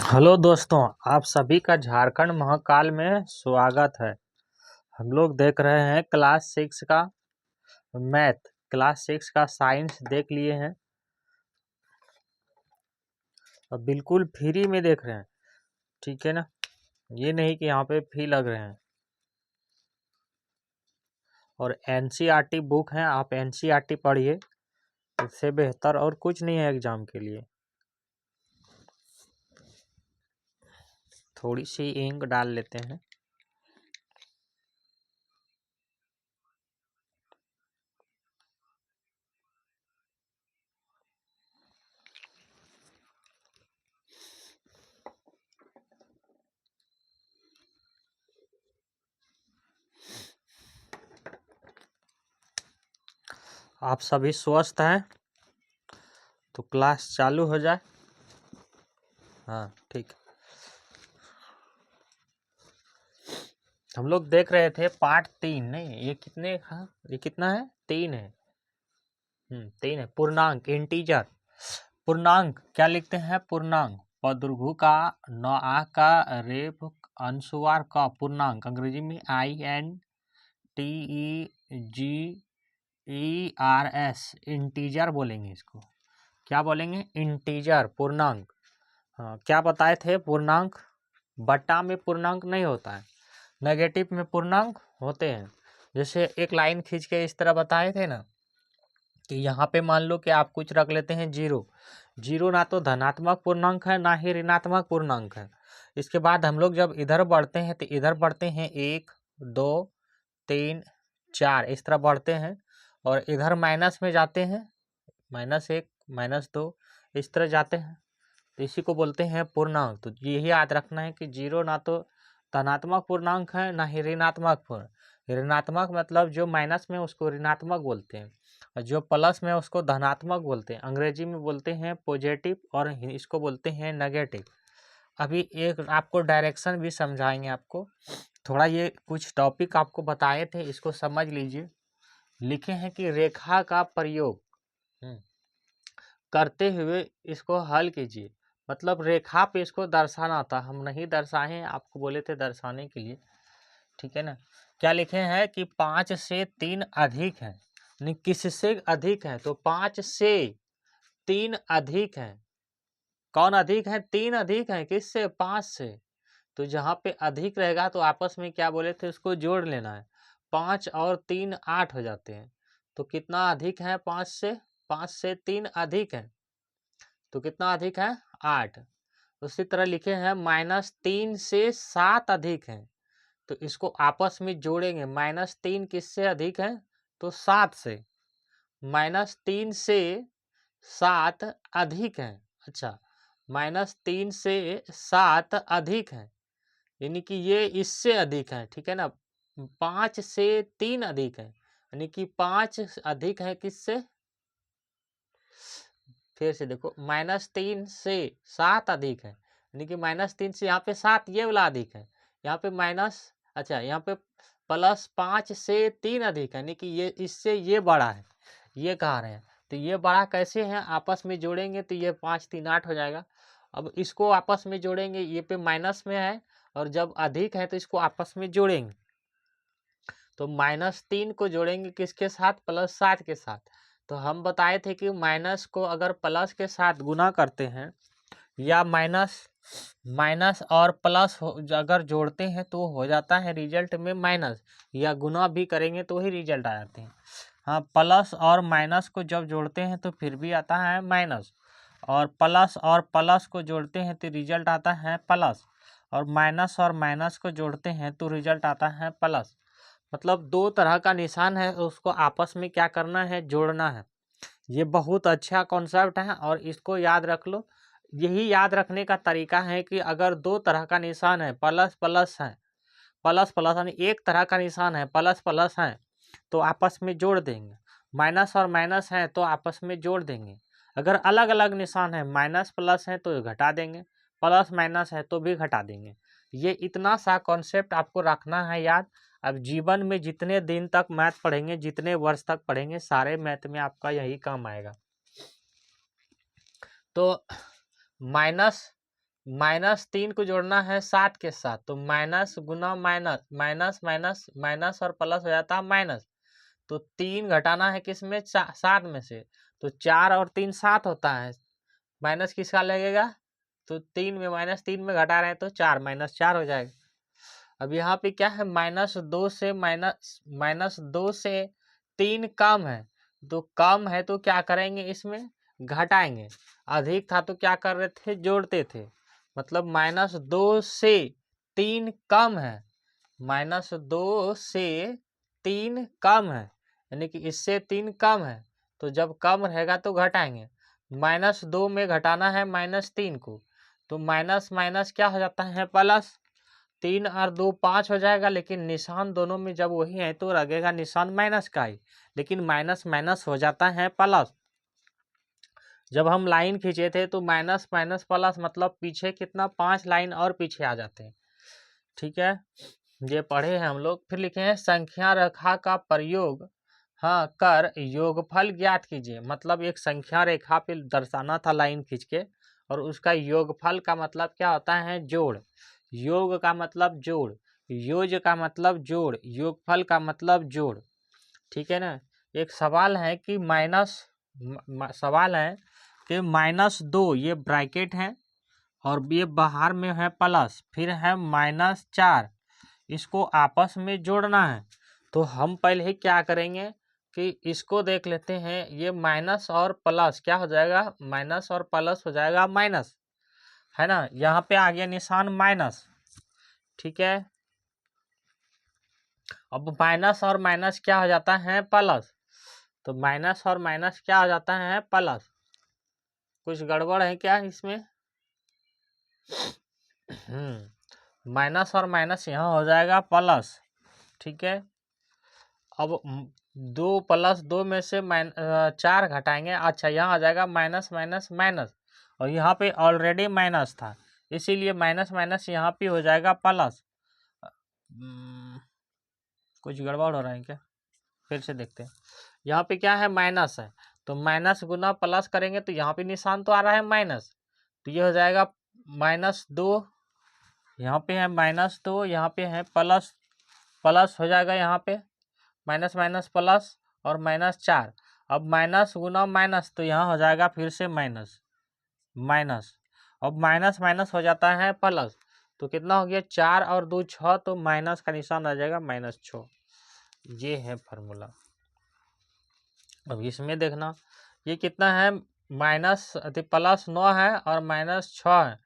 Hello दोस्तों, आप सभी का झारखंड महाकाल में स्वागत है। हम लोग देख रहे हैं क्लास 6 का मैथ, क्लास 6 का साइंस देख लिए हैं और बिल्कुल फ्री में देख रहे हैं। ठीक है ना, ये नहीं कि यहाँ पे फी लग रहे हैं। और एनसीईआरटी बुक है, आप एनसीईआरटी पढ़िए, इससे बेहतर और कुछ नहीं है एग्जाम के लिए। थोड़ी सी इंक डाल लेते हैं। आप सभी स्वस्थ हैं तो क्लास चालू हो जाए। हाँ ठीक। हम लोग देख रहे थे पार्ट 3, नहीं ये कितने, हाँ ये कितना है, 3 है। 3 है। पूर्णांक, इंटीजर। पूर्णांक क्या लिखते हैं? पूर्णांक पदुर्घु का, न आ का, रेफ अनुस्वार का पूर्णांक, अंग्रेजी में INTEGERS, इंटीजर बोलेंगे इसको। क्या बोलेंगे? इंटीजर, पूर्णांक। हाँ, क्या बताए थे? पूर्णांक बटा में पूर्णांक नहीं होता है, नेगेटिव में पूर्णांक होते हैं। जैसे एक लाइन खींच के इस तरह बताए थे ना कि यहाँ पे मान लो कि आप कुछ रख लेते हैं 0। 0 ना तो धनात्मक पूर्णांक है ना ही ऋणात्मक पूर्णांक है। इसके बाद हम लोग जब इधर बढ़ते हैं तो इधर बढ़ते हैं 1 2 3 4, इस तरह बढ़ते हैं। और इधर माइनस में जाते हैं, -1 -2, इस तरह जाते हैं। तो इसी को बोलते हैं पूर्णांक। तो यही याद रखना है कि 0 ना तो धनात्मक पूर्णांक है ना ही ऋणात्मक पूर्ण। ऋणात्मक मतलब जो माइनस में उसको ऋणात्मक बोलते हैं, और जो प्लस में उसको धनात्मक बोलते हैं। अंग्रेजी में बोलते हैं पॉजिटिव और इसको बोलते हैं नेगेटिव। अभी एक आपको डायरेक्शन भी समझाएंगे। आपको थोड़ा ये कुछ टॉपिक आपको बताए थे, इसको समझ लीजिए। लिखे हैं कि रेखा का प्रयोग करते हुए इसको हल कीजिए। मतलब रेखा पे इसको दर्शाना था, हम नहीं दर्शाए हैं, आपको बोले थे दर्शाने के लिए। ठीक है ना। क्या लिखे हैं कि 5 से 3 अधिक है, नहीं किससे अधिक है? तो 5 से 3 अधिक है। कौन अधिक है? 3 अधिक है। किससे? 5 से। तो जहाँ पे अधिक रहेगा तो आपस में क्या बोले थे, उसको जोड़ लेना है। 5 और 3 8 हो जाते हैं। तो कितना अधिक है? 5 से, 5 से 3 अधिक है, तो कितना अधिक है? 8। उसी तरह लिखे हैं -3 से 7 अधिक है, तो इसको आपस में जोड़ेंगे। -3 किससे अधिक है? तो 7 से। -3 से 7 अधिक है। अच्छा, -3 से 7 अधिक है, यानी कि ये इससे अधिक है। ठीक है ना। 5 से 3 अधिक है, यानी कि 5 अधिक है किससे? फिर से देखो, -3 से 7 अधिक है, यानी कि -3 से यहाँ पे 7 ये वाला अधिक है, यहाँ पे माइनस, अच्छा यहाँ पे +5 से 3 अधिक है, यानी कि ये इससे ये बड़ा है, ये कह रहे हैं। तो ये बड़ा कैसे है? आपस में जोड़ेंगे तो ये 5 3 8 हो जाएगा। अब इसको आपस में जोड़ेंगे, ये पे माइनस में है, और जब अधिक है तो इसको आपस में जोड़ेंगे। तो -3 को जोड़ेंगे किसके साथ? +7 के साथ। तो हम बताए थे कि माइनस को अगर प्लस के साथ गुना करते हैं, या माइनस माइनस और प्लस अगर जोड़ते हैं तो हो जाता है रिजल्ट में माइनस, या गुना भी करेंगे तो ही रिजल्ट आ जाते हैं। हाँ, प्लस और माइनस को जब जोड़ते हैं तो फिर भी आता है माइनस, और प्लस को जोड़ते हैं तो रिजल्ट आता है प्लस, और माइनस को जोड़ते हैं तो रिजल्ट आता है प्लस। मतलब दो तरह का निशान है, उसको आपस में क्या करना है? जोड़ना है। ये बहुत अच्छा कॉन्सेप्ट है और इसको याद रख लो। यही याद रखने का तरीका है कि अगर दो तरह का निशान है, प्लस प्लस है, प्लस प्लस यानी एक तरह का निशान है, प्लस प्लस है, तो आपस में जोड़ देंगे। माइनस और माइनस है तो आपस में जोड़ देंगे। अगर अलग अलग निशान है, माइनस प्लस है तो घटा देंगे, प्लस माइनस है तो भी घटा देंगे। ये इतना सा कॉन्सेप्ट आपको रखना है याद। अब जीवन में जितने दिन तक मैथ पढ़ेंगे, जितने वर्ष तक पढ़ेंगे, सारे मैथ में आपका यही काम आएगा। तो माइनस -3 को जोड़ना है 7 के साथ, तो माइनस गुना माइनस, माइनस माइनस माइनस और प्लस हो जाता है माइनस। तो 3 घटाना है किसमें, 7 में से, तो 4 और 3 7 होता है। माइनस किसका लगेगा, तो 3 में, -3 में घटा रहे हैं तो 4, -4 हो जाएगा। अब यहाँ पे क्या है, -2 से 3 कम है, तो कम है तो क्या करेंगे, इसमें घटाएंगे। अधिक था तो क्या कर रहे थे, जोड़ते थे। मतलब -2 से 3 कम है, -2 से 3 कम है, यानी कि इससे 3 कम है, तो जब कम रहेगा तो घटाएंगे। -2 में घटाना है -3 को, तो माइनस माइनस क्या हो जाता है, प्लस। 3 और 2 5 हो जाएगा, लेकिन निशान दोनों में जब वही है तो लगेगा निशान माइनस का ही, लेकिन माइनस माइनस हो जाता है प्लस। जब हम लाइन खींचे थे तो माइनस माइनस प्लस, मतलब पीछे कितना, 5 लाइन और पीछे आ जाते हैं। ठीक है, ये पढ़े हैं हम लोग। फिर लिखे हैं संख्या रेखा का प्रयोग हाँ कर योगफल ज्ञात कीजिए। मतलब एक संख्या रेखा पे दर्शाना था लाइन खींच के, और उसका योगफल का मतलब क्या होता है, जोड़। योग का मतलब जोड़, योज का मतलब जोड़, योगफल का मतलब जोड़। ठीक है ना। एक सवाल है कि सवाल है कि -2 ये ब्रैकेट है, और ये बाहर में है प्लस, फिर है -4, इसको आपस में जोड़ना है। तो हम पहले ही क्या करेंगे कि इसको देख लेते हैं। ये माइनस और प्लस क्या हो जाएगा, माइनस और प्लस हो जाएगा माइनस, है ना। यहाँ पे आ गया निशान माइनस। ठीक है, अब माइनस और माइनस क्या हो जाता है, प्लस। तो माइनस और माइनस क्या हो जाता है, प्लस। कुछ गड़बड़ है क्या इसमें, माइनस और माइनस यहाँ हो जाएगा प्लस। ठीक है, अब 2 + 2 में से 4 घटाएंगे। अच्छा, यहाँ आ जाएगा माइनस माइनस माइनस, और यहाँ पे ऑलरेडी माइनस था, इसीलिए माइनस माइनस यहाँ पे हो जाएगा प्लस। कुछ गड़बड़ हो रहा है क्या, फिर से देखते हैं। यहाँ पे क्या है, माइनस है, तो माइनस गुना प्लस करेंगे तो यहाँ पे निशान तो आ रहा है माइनस, तो ये हो जाएगा -2, यहाँ पे है -2, यहाँ पे है प्लस, प्लस हो जाएगा यहाँ पे माइनस माइनस प्लस और -4। अब माइनस गुना माइनस, तो यहाँ हो जाएगा फिर से माइनस माइनस, अब माइनस माइनस हो जाता है प्लस, तो कितना हो गया, 4 और 2 6, तो माइनस का निशान आ जाएगा -6। ये है फार्मूला। अब इसमें देखना ये कितना है, +9 है और -6 है,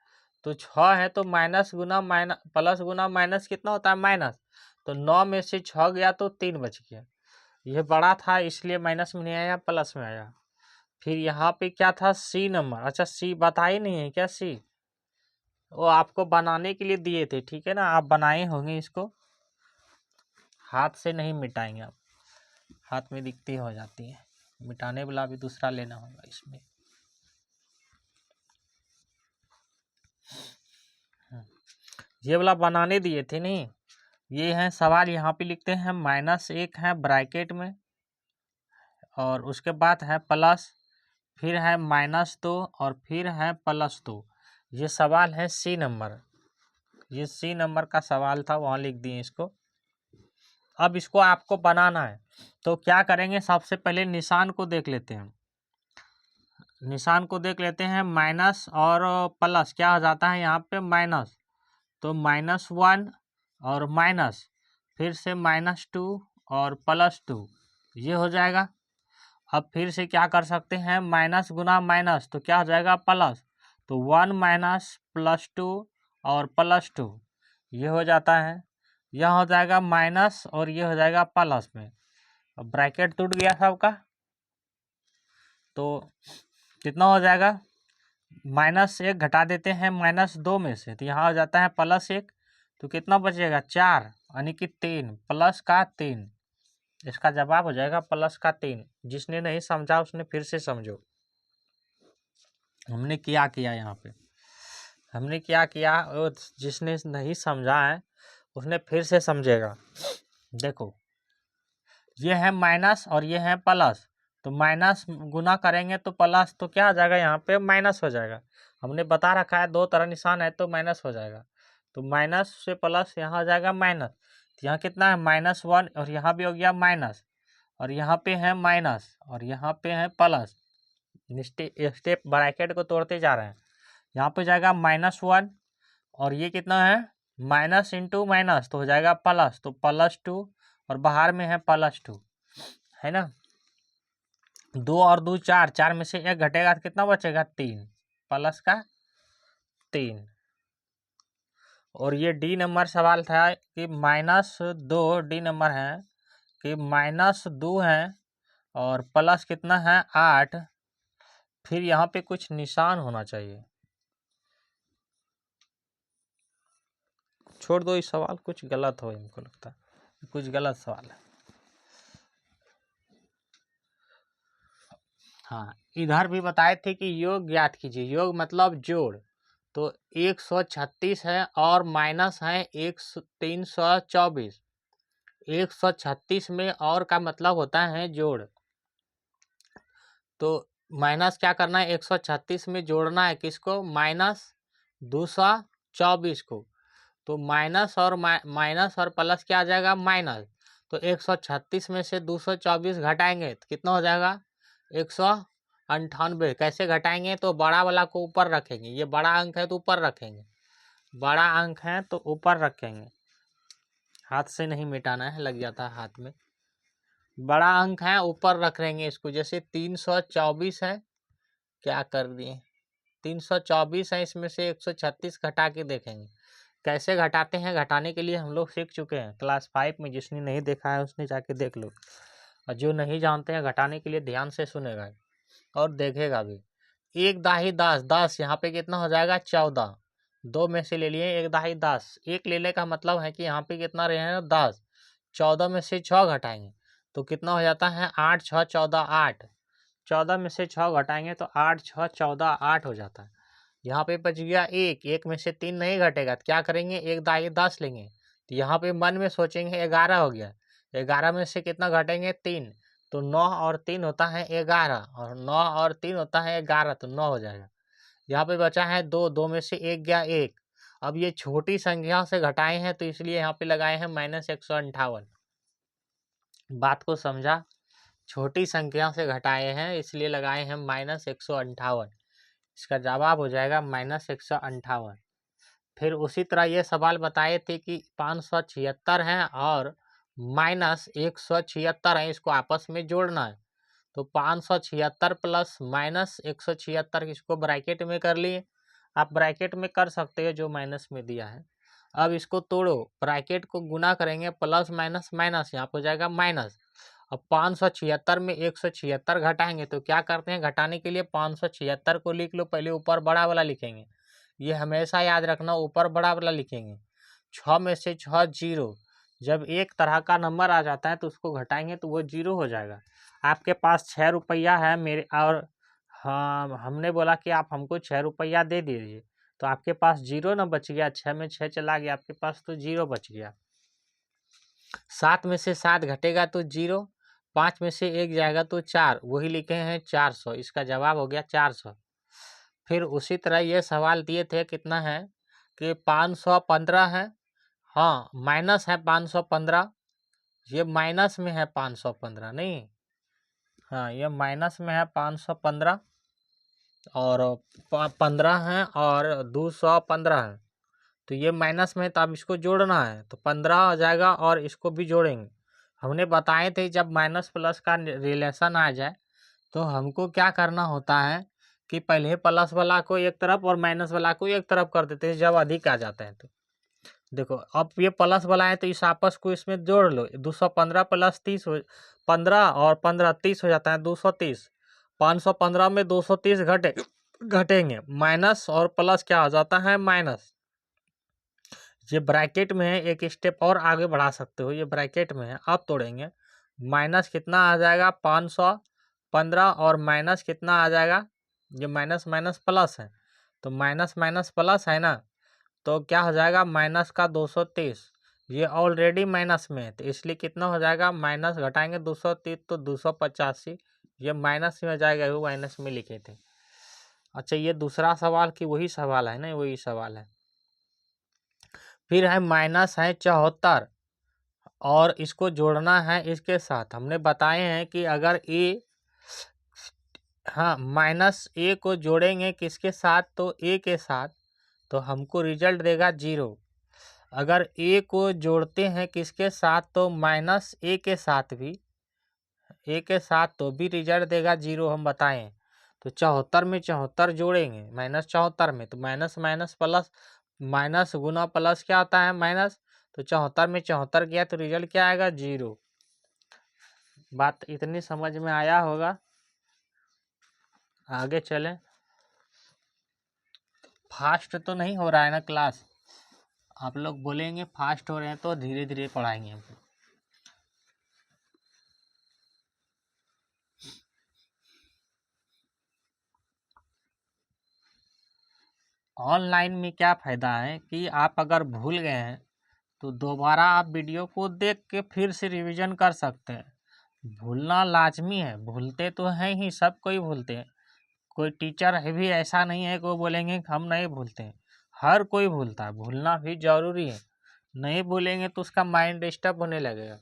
तो 6 है तो माइनस गुना माइनस, प्लस गुना माइनस कितना होता है, माइनस। तो 9 में से 6 गया तो 3 बच गया। यह बड़ा था इसलिए माइनस में नहीं आया, प्लस में आया। फिर यहाँ पे क्या था, सी नंबर। अच्छा, सी बता ही नहीं है क्या, सी वो आपको बनाने के लिए दिए थे, ठीक है ना, आप बनाए होंगे इसको, हाथ से नहीं मिटाएंगे आप, हाथ में दिखती हो जाती है, मिटाने वाला भी दूसरा लेना होगा इसमें। ये वाला बनाने दिए थे नहीं, ये है सवाल। यहाँ पे लिखते हैं -1 है ब्रैकेट में, और उसके बाद है प्लस, फिर है -2 और फिर है +2। ये सवाल है सी नंबर, ये सी नंबर का सवाल था, वहाँ लिख दिए इसको। अब इसको आपको बनाना है, तो क्या करेंगे, सबसे पहले निशान को देख लेते हैं। निशान को देख लेते हैं, माइनस और प्लस क्या हो जाता है यहाँ पे, माइनस, तो -1 और माइनस, फिर से -2 और +2, ये हो जाएगा। अब फिर से क्या कर सकते हैं, माइनस गुना माइनस, तो क्या हो जाएगा, प्लस, तो 1 माइनस +2 और +2, ये हो जाता है। यह हो जाएगा माइनस और ये हो जाएगा प्लस में। अब ब्रैकेट टूट गया सबका, तो कितना हो जाएगा, -1 घटा देते हैं -2 में से, तो यहाँ हो जाता है +1, तो कितना बचेगा, 4, यानी कि 3, प्लस का 3। इसका जवाब हो जाएगा प्लस का 3। जिसने नहीं समझा उसने फिर से समझो। हमने क्या किया यहाँ पे, हमने क्या किया, जिसने नहीं समझा है उसने फिर से समझेगा। देखो, ये है माइनस और ये है प्लस, तो माइनस गुना करेंगे तो प्लस, तो क्या आ जाएगा यहाँ पे माइनस हो जाएगा। हमने बता रखा है दो तरह निशान है तो माइनस हो जाएगा। तो माइनस से प्लस यहाँ आ जाएगा माइनस। तो यहाँ कितना है -1 और यहाँ भी हो गया माइनस, और यहाँ पे है माइनस और यहाँ पे है प्लस। स्टेप ब्रैकेट को तोड़ते जा रहे हैं। यहाँ पे जाएगा -1 और ये कितना है माइनस इंटू माइनस तो हो जाएगा प्लस, तो +2 और बाहर में है +2 है ना। 2 और 2 4, 4 में से 1 घटेगा तो कितना बचेगा 3, प्लस का 3। और ये डी नंबर सवाल था कि -2, डी नंबर है कि -2 है और प्लस कितना है 8। फिर यहाँ पे कुछ निशान होना चाहिए। छोड़ दो, इस सवाल कुछ गलत हो, हमको लगता है कुछ गलत सवाल है। हाँ, इधर भी बताए थे कि योग ज्ञात कीजिए। योग मतलब जोड़। तो 136 है और माइनस है 324। 136 में और का मतलब होता है जोड़। तो माइनस क्या करना है 136 में जोड़ना है किसको -224 को। तो माइनस और प्लस क्या आ जाएगा माइनस। तो 136 में से 224 घटाएंगे तो कितना हो जाएगा 198। कैसे घटाएंगे तो बड़ा वाला को ऊपर रखेंगे, ये बड़ा अंक है तो ऊपर रखेंगे, बड़ा अंक है तो ऊपर रखेंगे, हाथ से नहीं मिटाना है लग जाता है हाथ में। बड़ा अंक है ऊपर रख लेंगे इसको। जैसे 324 है, क्या कर दिए 324 है, इसमें से 136 घटा के देखेंगे कैसे घटाते हैं। घटाने के लिए हम लोग सीख चुके हैं क्लास 5 में। जिसने नहीं देखा है उसने जाके देख लो, और जो नहीं जानते हैं घटाने के लिए ध्यान से सुनेगा और देखेगा भी। 1 दाही 10, 10 यहाँ पे कितना हो जाएगा 14। 2 में से ले लिए 1 दाही 10, एक लेने का मतलब है कि यहाँ पे कितना रहे हैं 10। 14 में से 6 घटाएंगे तो कितना हो जाता है 8 6 14 8। 14 में से 6 घटाएंगे तो 8 6 14 8 हो जाता है। यहाँ पे बच गया 1, 1 में से 3 नहीं घटेगा तो क्या करेंगे 1 दाही 10 लेंगे। तो यहाँ पे मन में सोचेंगे 11 हो गया। 11 में से कितना घटेंगे 3, तो 9 और 3 होता है 11, और 9 और 3 होता है 11, तो 9 हो जाएगा। यहाँ पे बचा है 2, 2 में से 1 गया 1। अब ये छोटी संख्या से घटाए हैं तो इसलिए यहाँ पे लगाए हैं -158। बात को समझा, छोटी संख्या से घटाए हैं इसलिए लगाए हैं -158। इसका जवाब हो जाएगा -158। फिर उसी तरह ये सवाल बताए थे कि 576 है और -176 है, इसको आपस में जोड़ना है। तो 576 प्लस -176 इसको ब्रैकेट में कर लिए। आप ब्रैकेट में कर सकते हो जो माइनस में दिया है। अब इसको तोड़ो, ब्रैकेट को गुना करेंगे, प्लस माइनस माइनस यहाँ पर हो जाएगा माइनस। अब 576 में 176 घटाएंगे तो क्या करते हैं घटाने के लिए 576 को लिख लो, पहले ऊपर बड़ा वाला लिखेंगे, ये हमेशा याद रखना ऊपर बड़ा वाला लिखेंगे। 6 में से 6 जीरो। जब एक तरह का नंबर आ जाता है तो उसको घटाएंगे तो वो जीरो हो जाएगा। आपके पास 6 रुपया है मेरे, और हाँ हमने बोला कि आप हमको 6 रुपया दे दीजिए, तो आपके पास जीरो ना बच गया, 6 में 6 चला गया, आपके पास तो जीरो बच गया। 7 में से 7 घटेगा तो जीरो, 5 में से 1 जाएगा तो 4, वही लिखे हैं 400। इसका जवाब हो गया 400। फिर उसी तरह ये सवाल दिए थे कितना है कि 515 है, हाँ माइनस है 515, ये माइनस में है 515 नहीं, हाँ ये माइनस में है 515 और 15 है और 215 है, तो ये माइनस में है तो अब इसको जोड़ना है तो 15 आ जाएगा और इसको भी जोड़ेंगे। हमने बताए थे जब माइनस प्लस का रिलेशन आ जाए तो हमको क्या करना होता है कि पहले प्लस वाला को एक तरफ और माइनस वाला को एक तरफ कर देते हैं जब अधिक आ जाता है। तो देखो अब ये प्लस वाला है तो इस आपस को इसमें जोड़ लो, 215 प्लस 30 हो 15 और 15 30 हो जाता है 230। 515 में 230 घटेंगे, माइनस और प्लस क्या हो जाता है माइनस। ये ब्रैकेट में है, एक स्टेप और आगे बढ़ा सकते हो, ये ब्रैकेट में है। अब तोड़ेंगे, माइनस कितना आ जाएगा 515 और माइनस कितना आ जाएगा, ये माइनस माइनस प्लस है तो माइनस माइनस प्लस है ना, तो क्या हो जाएगा माइनस का 230। ये ऑलरेडी माइनस में है तो इसलिए कितना हो जाएगा माइनस घटाएंगे 230 तो 285, ये माइनस में जाएगा, वो माइनस में लिखे थे। अच्छा, ये दूसरा सवाल कि वही सवाल है ना, वही सवाल है। फिर है माइनस है 74 और इसको जोड़ना है इसके साथ। हमने बताए हैं कि अगर ए, हाँ, माइनस ए को जोड़ेंगे किसके साथ, तो ए के साथ, तो हमको रिजल्ट देगा 0। अगर ए को जोड़ते हैं किसके साथ, तो माइनस ए के साथ भी, ए के साथ, तो भी रिजल्ट देगा 0, हम बताएं। तो 74 में 74 जोड़ेंगे माइनस 74 में, तो माइनस माइनस प्लस, माइनस गुना प्लस क्या होता है, माइनस। तो 74 में 74 किया तो रिजल्ट क्या आएगा, 0। बात इतनी समझ में आया होगा। आगे चलें। फास्ट तो नहीं हो रहा है ना क्लास, आप लोग बोलेंगे फास्ट हो रहे हैं तो धीरे धीरे पढ़ाएंगे हम। ऑनलाइन में क्या फ़ायदा है कि आप अगर भूल गए हैं तो दोबारा आप वीडियो को देख के फिर से रिवीजन कर सकते हैं। भूलना लाजमी है, भूलते तो हैं ही, सब कोई भूलते हैं। कोई टीचर है भी ऐसा नहीं है कि वो बोलेंगे कि हम नहीं भूलते हैं, हर कोई भूलता है, भूलना भी जरूरी है। नहीं भूलेंगे तो उसका माइंड डिस्टर्ब होने लगेगा।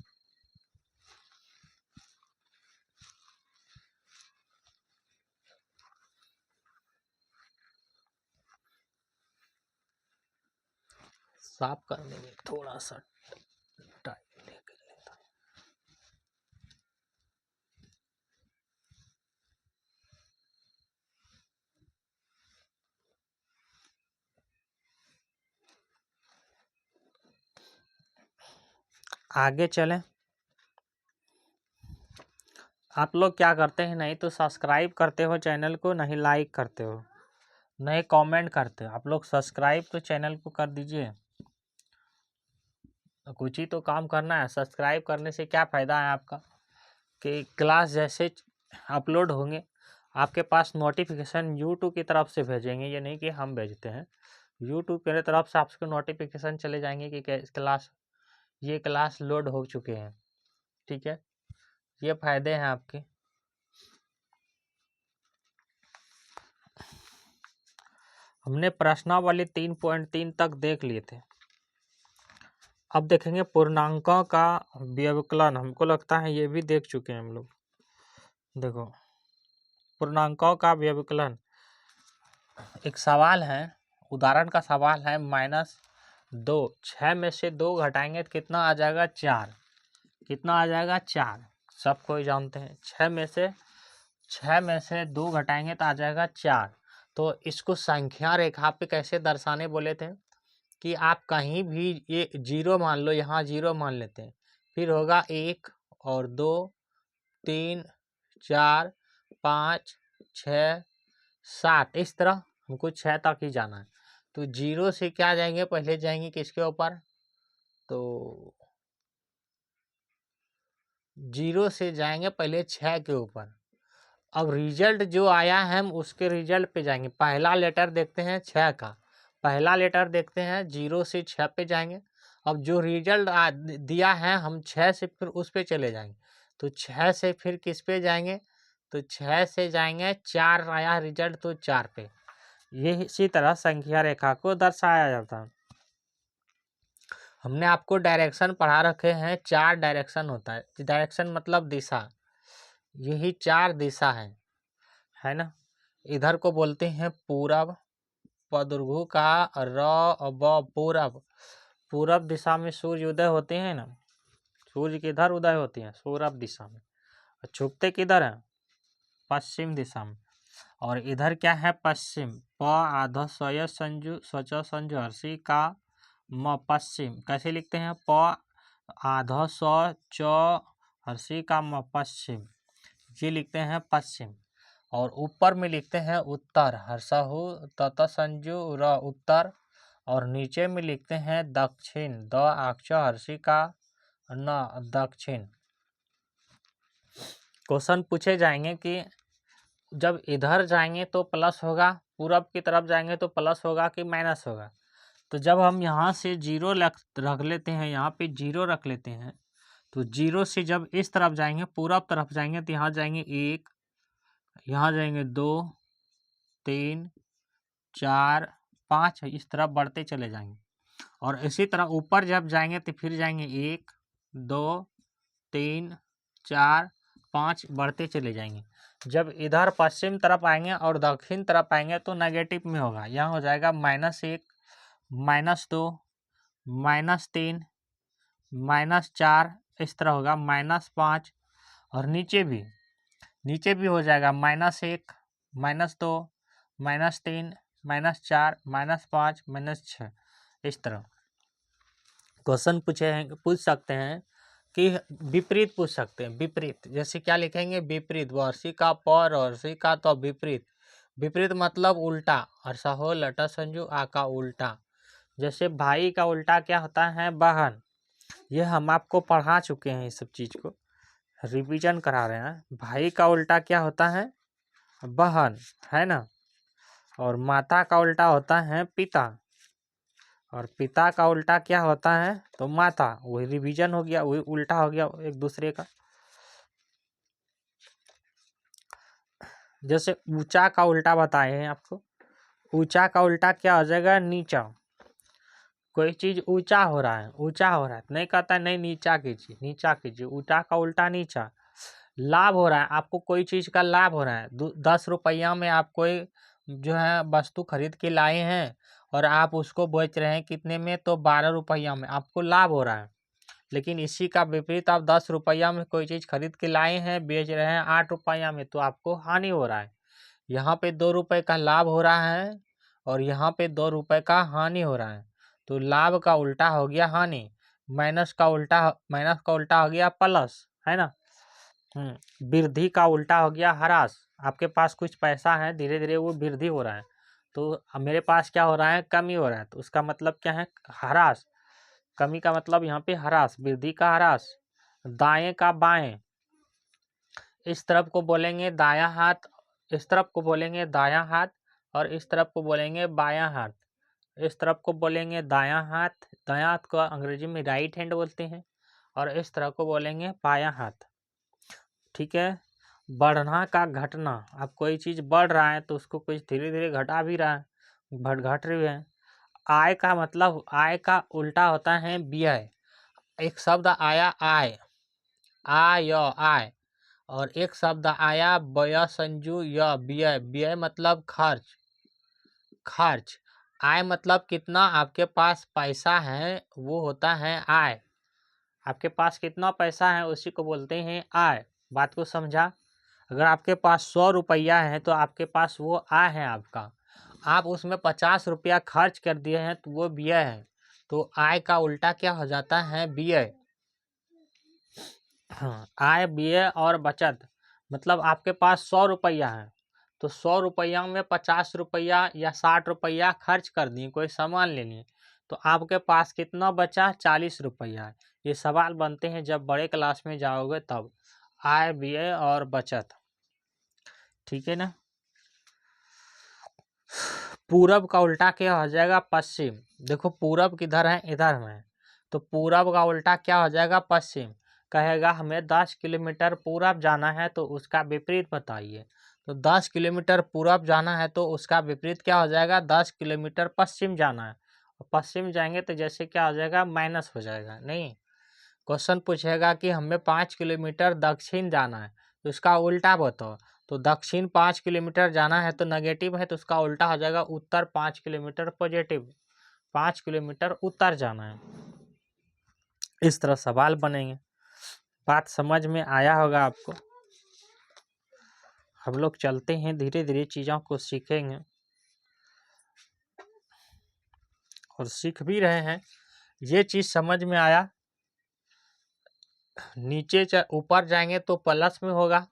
साफ करने में थोड़ा सा टाइम लेके लेता हूं। आगे चलें। आप लोग क्या करते हैं, नहीं तो सब्सक्राइब करते हो चैनल को, नहीं लाइक करते हो, नहीं कमेंट करते हो। आप लोग सब्सक्राइब तो चैनल को कर दीजिए। कुछ ही तो काम करना है। सब्सक्राइब करने से क्या फ़ायदा है आपका, कि क्लास जैसे अपलोड होंगे आपके पास नोटिफिकेशन यूट्यूब की तरफ से भेजेंगे, ये नहीं कि हम भेजते हैं। यूट्यूब की तरफ से आपको नोटिफिकेशन चले जाएंगे कि ये क्लास लोड हो चुके हैं। ठीक है, ये फ़ायदे हैं आपके। हमने प्रश्नावली 3.3 तक देख लिए थे। अब देखेंगे पूर्णांकों का व्यवकलन। हमको लगता है ये भी देख चुके हैं हम लोग। देखो, पूर्णांकों का व्यवकलन एक सवाल है, उदाहरण का सवाल है। -2, 6 में से 2 घटाएंगे तो कितना आ जाएगा, 4। कितना आ जाएगा, 4। सब कोई जानते हैं। 6 में से 2 घटाएंगे तो आ जाएगा 4। तो इसको संख्या रेखा पे कैसे दर्शाने बोले थे कि आप कहीं भी ये 0 मान लो, यहाँ 0 मान लेते हैं, फिर होगा 1 और 2 3 4 5 6 7, इस तरह हमको 6 तक ही जाना है। तो 0 से क्या जाएंगे, पहले जाएंगे किसके ऊपर, तो 0 से जाएंगे पहले 6 के ऊपर। अब रिजल्ट जो आया है हम उसके रिजल्ट पे जाएंगे। पहला लेटर देखते हैं 6 का, पहला लेटर देखते हैं 0 से 6 पे जाएंगे। अब जो रिजल्ट दिया है हम 6 से फिर उस पे चले जाएंगे। तो 6 से फिर किस पे जाएंगे, तो 6 से जाएंगे 4 आया रिजल्ट, तो 4 पे। ये इसी तरह संख्या रेखा को दर्शाया जाता है। हमने आपको डायरेक्शन पढ़ा रखे हैं, 4 डायरेक्शन होता है। डायरेक्शन मतलब दिशा, यही 4 दिशा है ना। इधर को बोलते हैं पूरब, पदुर्घु का पूरब। पूरब दिशा में सूर्य उदय होते हैं ना, सूर्य किधर उदय होती है, पूरब दिशा में। छुपते किधर है, पश्चिम दिशा में। और इधर क्या है, पश्चिम। प आधा स्वय संजु स्वच संजु हर्षि का म, पश्चिम। कैसे लिखते हैं, प आधा स्व च हर्षि का म, पश्चिम। ये लिखते हैं पश्चिम। और ऊपर में लिखते हैं उत्तर, हर्षहु तत संजु र, उत्तर। और नीचे में लिखते हैं दक्षिण, द अक्ष हर्षि का न, दक्षिण। क्वेश्चन पूछे जाएंगे कि जब इधर जाएंगे तो प्लस होगा, पूरब की तरफ जाएंगे तो प्लस होगा कि माइनस होगा। तो जब हम यहाँ से 0 रख लेते हैं, यहाँ पे 0 रख लेते हैं, तो 0 से जब इस तरफ जाएंगे, पूरब तरफ जाएंगे, तो यहाँ जाएंगे 1 यहाँ जाएंगे 2 3 4 5, इस तरह बढ़ते चले जाएंगे। और इसी तरह ऊपर जब जाएंगे तो फिर जाएंगे 1 2 3 4 5, बढ़ते चले जाएंगे। जब इधर पश्चिम तरफ आएंगे और दक्षिण तरफ आएंगे तो नेगेटिव में होगा। यहाँ हो जाएगा -1 -2 -3 -4, इस तरह होगा -5। और नीचे भी हो जाएगा -1 -2 -3 -4 -5 -6, इस तरह। क्वेश्चन पूछ सकते हैं कि विपरीत पूछ सकते हैं। विपरीत जैसे क्या लिखेंगे, विपरीत वर्षी का पर वर्षी का तो विपरीत। विपरीत मतलब उल्टा, और सहो लटा संजू आ का उल्टा। जैसे भाई का उल्टा क्या होता है, बहन। ये हम आपको पढ़ा चुके हैं, इस सब चीज को रिवीजन करा रहे हैं। भाई का उल्टा क्या होता है, बहन, है ना। और माता का उल्टा होता है पिता, और पिता का उल्टा क्या होता है, तो माता। वही रिवीजन हो गया, वही उल्टा हो गया एक दूसरे का। जैसे ऊंचा का उल्टा बताए हैं आपको। ऊंचा का उल्टा क्या हो जाएगा, नीचा। कोई चीज ऊंचा हो रहा है, ऊंचा हो रहा है, नहीं कहता नहीं नीचा कीजिए, नीचा कीजिए। ऊंचा का उल्टा नीचा। लाभ हो रहा है, आपको कोई चीज का लाभ हो रहा है। 10 रुपया में आप कोई जो है वस्तु खरीद के लाए हैं और आप उसको बेच रहे हैं कितने में, तो 12 रुपया में, आपको लाभ हो रहा है। लेकिन इसी का विपरीत, आप 10 रुपया में कोई चीज खरीद के लाए हैं, बेच रहे हैं 8 रुपया में, तो आपको हानि हो रहा है। यहाँ पे 2 रुपए का लाभ हो रहा है और यहाँ पे 2 रुपए का हानि हो रहा है। तो लाभ का उल्टा हो गया हानि, माइनस का उल्टा हो गया प्लस, है ना। वृद्धि का उल्टा हो गया ह्रास। आपके पास कुछ पैसा है, धीरे धीरे वो वृद्धि हो रहा है, तो अब मेरे पास क्या हो रहा है, कमी हो रहा है, तो उसका मतलब क्या है, ह्रास। कमी का मतलब यहाँ पे ह्रास, वृद्धि का ह्रास। दाएं का बाएं, इस तरफ को बोलेंगे दायां हाथ, इस तरफ को बोलेंगे दायां हाथ, और इस तरफ को बोलेंगे बायां हाथ। इस तरफ को बोलेंगे दायां हाथ, दायां हाथ को अंग्रेजी में राइट हैंड बोलते हैं, और इस तरफ को बोलेंगे बायां हाथ। ठीक है। बढ़ना का घटना, अब कोई चीज बढ़ रहा है तो उसको कुछ धीरे धीरे घटा भी रहा है, घट रही है। आय का मतलब, आय का उल्टा होता है व्यय। एक शब्द आया आय, आय, और एक शब्द आया व्यय संजू य, व्यय। व्यय मतलब खर्च, खर्च। आय मतलब कितना आपके पास पैसा है, वो होता है आय। आपके पास कितना पैसा है उसी को बोलते हैं आय। बात को समझा। अगर आपके पास 100 रुपया है तो आपके पास वो आय है आपका। आप उसमें 50 रुपया खर्च कर दिए हैं तो वो व्यय है। तो आय का उल्टा क्या हो जाता है, व्यय। हाँ, आय व्यय और बचत मतलब आपके पास 100 रुपया है तो 100 रुपया में 50 रुपया या 60 रुपया खर्च कर दिए, कोई सामान ले लिए, तो आपके पास कितना बचा, 40 रुपया है। ये सवाल बनते हैं जब बड़े क्लास में जाओगे तब, आय व्यय और बचत। ठीक है ना। पूरब का उल्टा क्या हो जाएगा, पश्चिम। देखो पूरब किधर है, इधर में, तो पूरब का उल्टा क्या हो जाएगा, पश्चिम। कहेगा हमें 10 किलोमीटर पूरब जाना है तो उसका विपरीत बताइए। तो 10 किलोमीटर पूरब जाना है तो उसका विपरीत क्या हो जाएगा, 10 किलोमीटर पश्चिम जाना है। पश्चिम जाएंगे तो जैसे क्या हो जाएगा, माइनस हो जाएगा। नहीं, क्वेश्चन पूछेगा कि हमें 5 किलोमीटर दक्षिण जाना है तो इसका उल्टा बताओ। तो दक्षिण 5 किलोमीटर जाना है तो नेगेटिव है, तो उसका उल्टा हो जाएगा उत्तर 5 किलोमीटर पॉजिटिव। 5 किलोमीटर उत्तर जाना है। इस तरह सवाल बनेंगे। बात समझ में आया होगा आपको। हम लोग चलते हैं धीरे धीरे चीज़ों को सीखेंगे और सीख भी रहे हैं। ये चीज़ समझ में आया। नीचे ऊपर जाएंगे तो प्लस में होगा,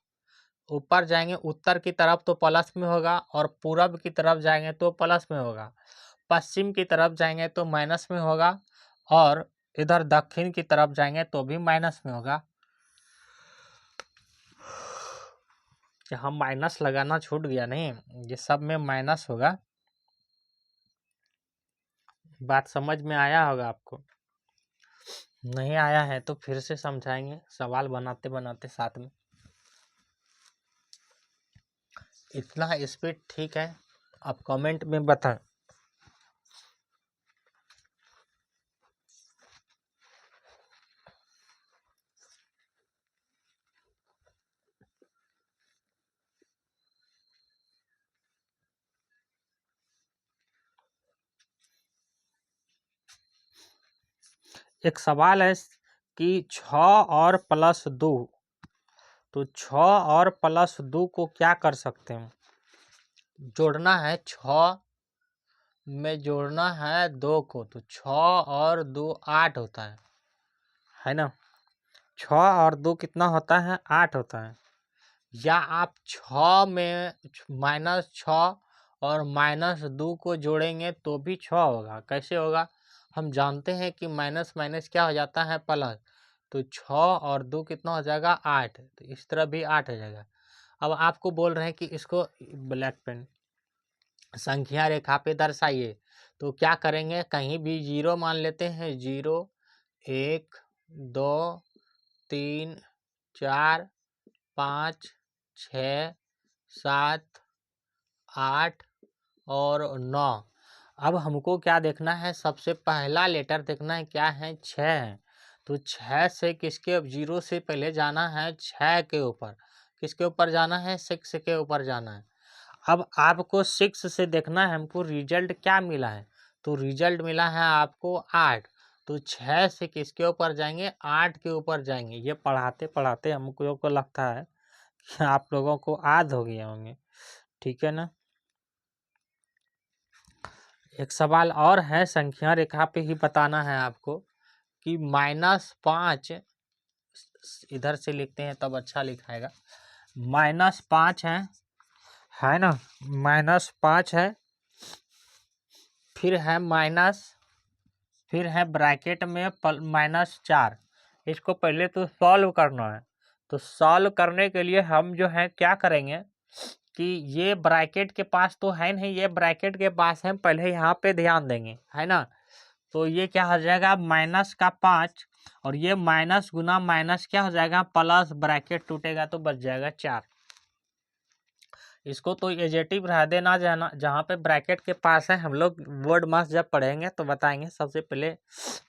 ऊपर जाएंगे उत्तर की तरफ तो प्लस में होगा, और पूरब की तरफ जाएंगे तो प्लस में होगा। पश्चिम की तरफ जाएंगे तो माइनस में होगा, और इधर दक्षिण की तरफ जाएंगे तो भी माइनस में होगा। यहाँ माइनस लगाना छूट गया, नहीं, ये सब में माइनस होगा। बात समझ में आया होगा आपको। नहीं आया है तो फिर से समझाएंगे, सवाल बनाते बनाते साथ में। इतना स्पीड ठीक है? आप कमेंट में बताएं। एक सवाल है कि 6 और प्लस 2, तो 6 और प्लस 2 को क्या कर सकते हैं? जोड़ना है 6 में, जोड़ना है 2 को, तो 6 और 2 8 होता है ना? 6 और 2 कितना होता है? 8 होता है। या आप 6 में -6 और -2 को जोड़ेंगे तो भी 6 होगा। कैसे होगा? हम जानते हैं कि माइनस माइनस क्या हो जाता है? प्लस। तो 6 और 2 कितना हो जाएगा? 8। तो इस तरह भी 8 हो जाएगा। अब आपको बोल रहे हैं कि इसको ब्लैक पेन संख्या रेखा पे दर्शाइए, तो क्या करेंगे? कहीं भी 0 मान लेते हैं। 0 1 2 3 4 5 6 7 8 और 9। अब हमको क्या देखना है? सबसे पहला लेटर देखना है, क्या है? 6 है। तो 6 से किसके, 0 से पहले जाना है 6 के ऊपर। किसके ऊपर जाना है? 6 के ऊपर जाना है। अब आपको 6 से देखना है हमको रिजल्ट क्या मिला है। तो रिजल्ट मिला है आपको 8। तो 6 से किसके ऊपर जाएंगे? 8 के ऊपर जाएंगे। ये पढ़ाते पढ़ाते हमको को लगता है कि आप लोगों को याद हो गए होंगे। ठीक है ना? एक सवाल और है, संख्या रेखा पे ही बताना है आपको कि -5, इधर से लिखते हैं तब अच्छा लिखाएगा। -5 है ना? -5 है, फिर है माइनस, फिर है ब्रैकेट में -4। इसको पहले तो सॉल्व करना है। तो सॉल्व करने के लिए हम जो है क्या करेंगे कि ये ब्रैकेट के पास तो है नहीं, ये ब्रैकेट के पास है, पहले यहाँ पे ध्यान देंगे, है ना? तो ये क्या हो जाएगा? -5, और ये माइनस गुना माइनस क्या हो जाएगा? प्लस, ब्रैकेट टूटेगा तो बच जाएगा 4। इसको तो एजेटिव रह देना, जाना जहाँ पे ब्रैकेट के पास है। हम लोग वर्ड मास जब पढ़ेंगे तो बताएंगे। सबसे पहले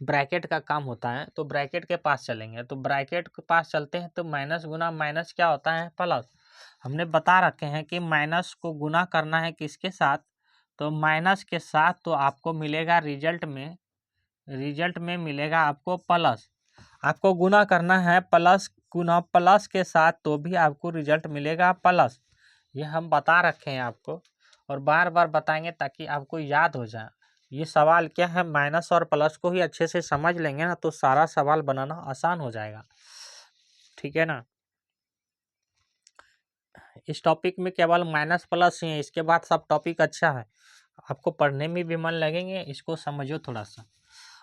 ब्रैकेट का काम होता है, तो ब्रैकेट के पास चलेंगे। तो ब्रैकेट के पास चलते हैं तो माइनस गुना माइनस क्या होता है? प्लस। हमने बता रखे हैं कि माइनस को गुना करना है किसके साथ? तो माइनस के साथ। तो आपको मिलेगा रिजल्ट में मिलेगा आपको प्लस। आपको गुना करना है प्लस, गुना प्लस के साथ, तो भी आपको रिजल्ट मिलेगा प्लस। ये हम बता रखे हैं आपको, और बार बार बताएंगे ताकि आपको याद हो जाए। ये सवाल क्या है? माइनस और प्लस को ही अच्छे से समझ लेंगे ना तो सारा सवाल बनाना आसान हो जाएगा। ठीक है ना? इस टॉपिक में केवल माइनस प्लस ही है, इसके बाद सब टॉपिक अच्छा है, आपको पढ़ने में भी मन लगेंगे। इसको समझो थोड़ा सा।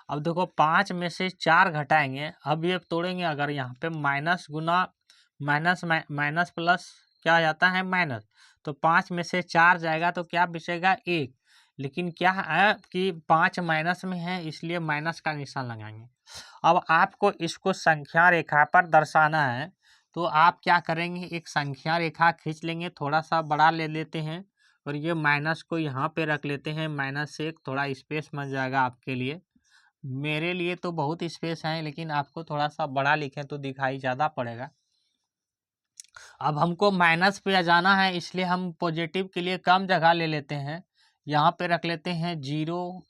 अब देखो 5 में से 4 घटाएंगे, अब ये तोड़ेंगे। अगर यहाँ पे माइनस गुना माइनस माइनस प्लस क्या आ जाता है? माइनस। तो 5 में से 4 जाएगा तो क्या बचेगा? 1। लेकिन क्या है कि 5 माइनस में है, इसलिए माइनस का निशान लगाएंगे। अब आपको इसको संख्या रेखा पर दर्शाना है, तो आप क्या करेंगे? एक संख्या रेखा खींच लेंगे, थोड़ा सा बड़ा ले लेते हैं, और ये माइनस को यहाँ पे रख लेते हैं। -1, थोड़ा स्पेस बन जाएगा आपके लिए। मेरे लिए तो बहुत स्पेस है, लेकिन आपको थोड़ा सा बड़ा लिखें तो दिखाई ज़्यादा पड़ेगा। अब हमको माइनस पे जाना है, इसलिए हम पॉजिटिव के लिए कम जगह ले लेते हैं। यहाँ पे रख लेते हैं 0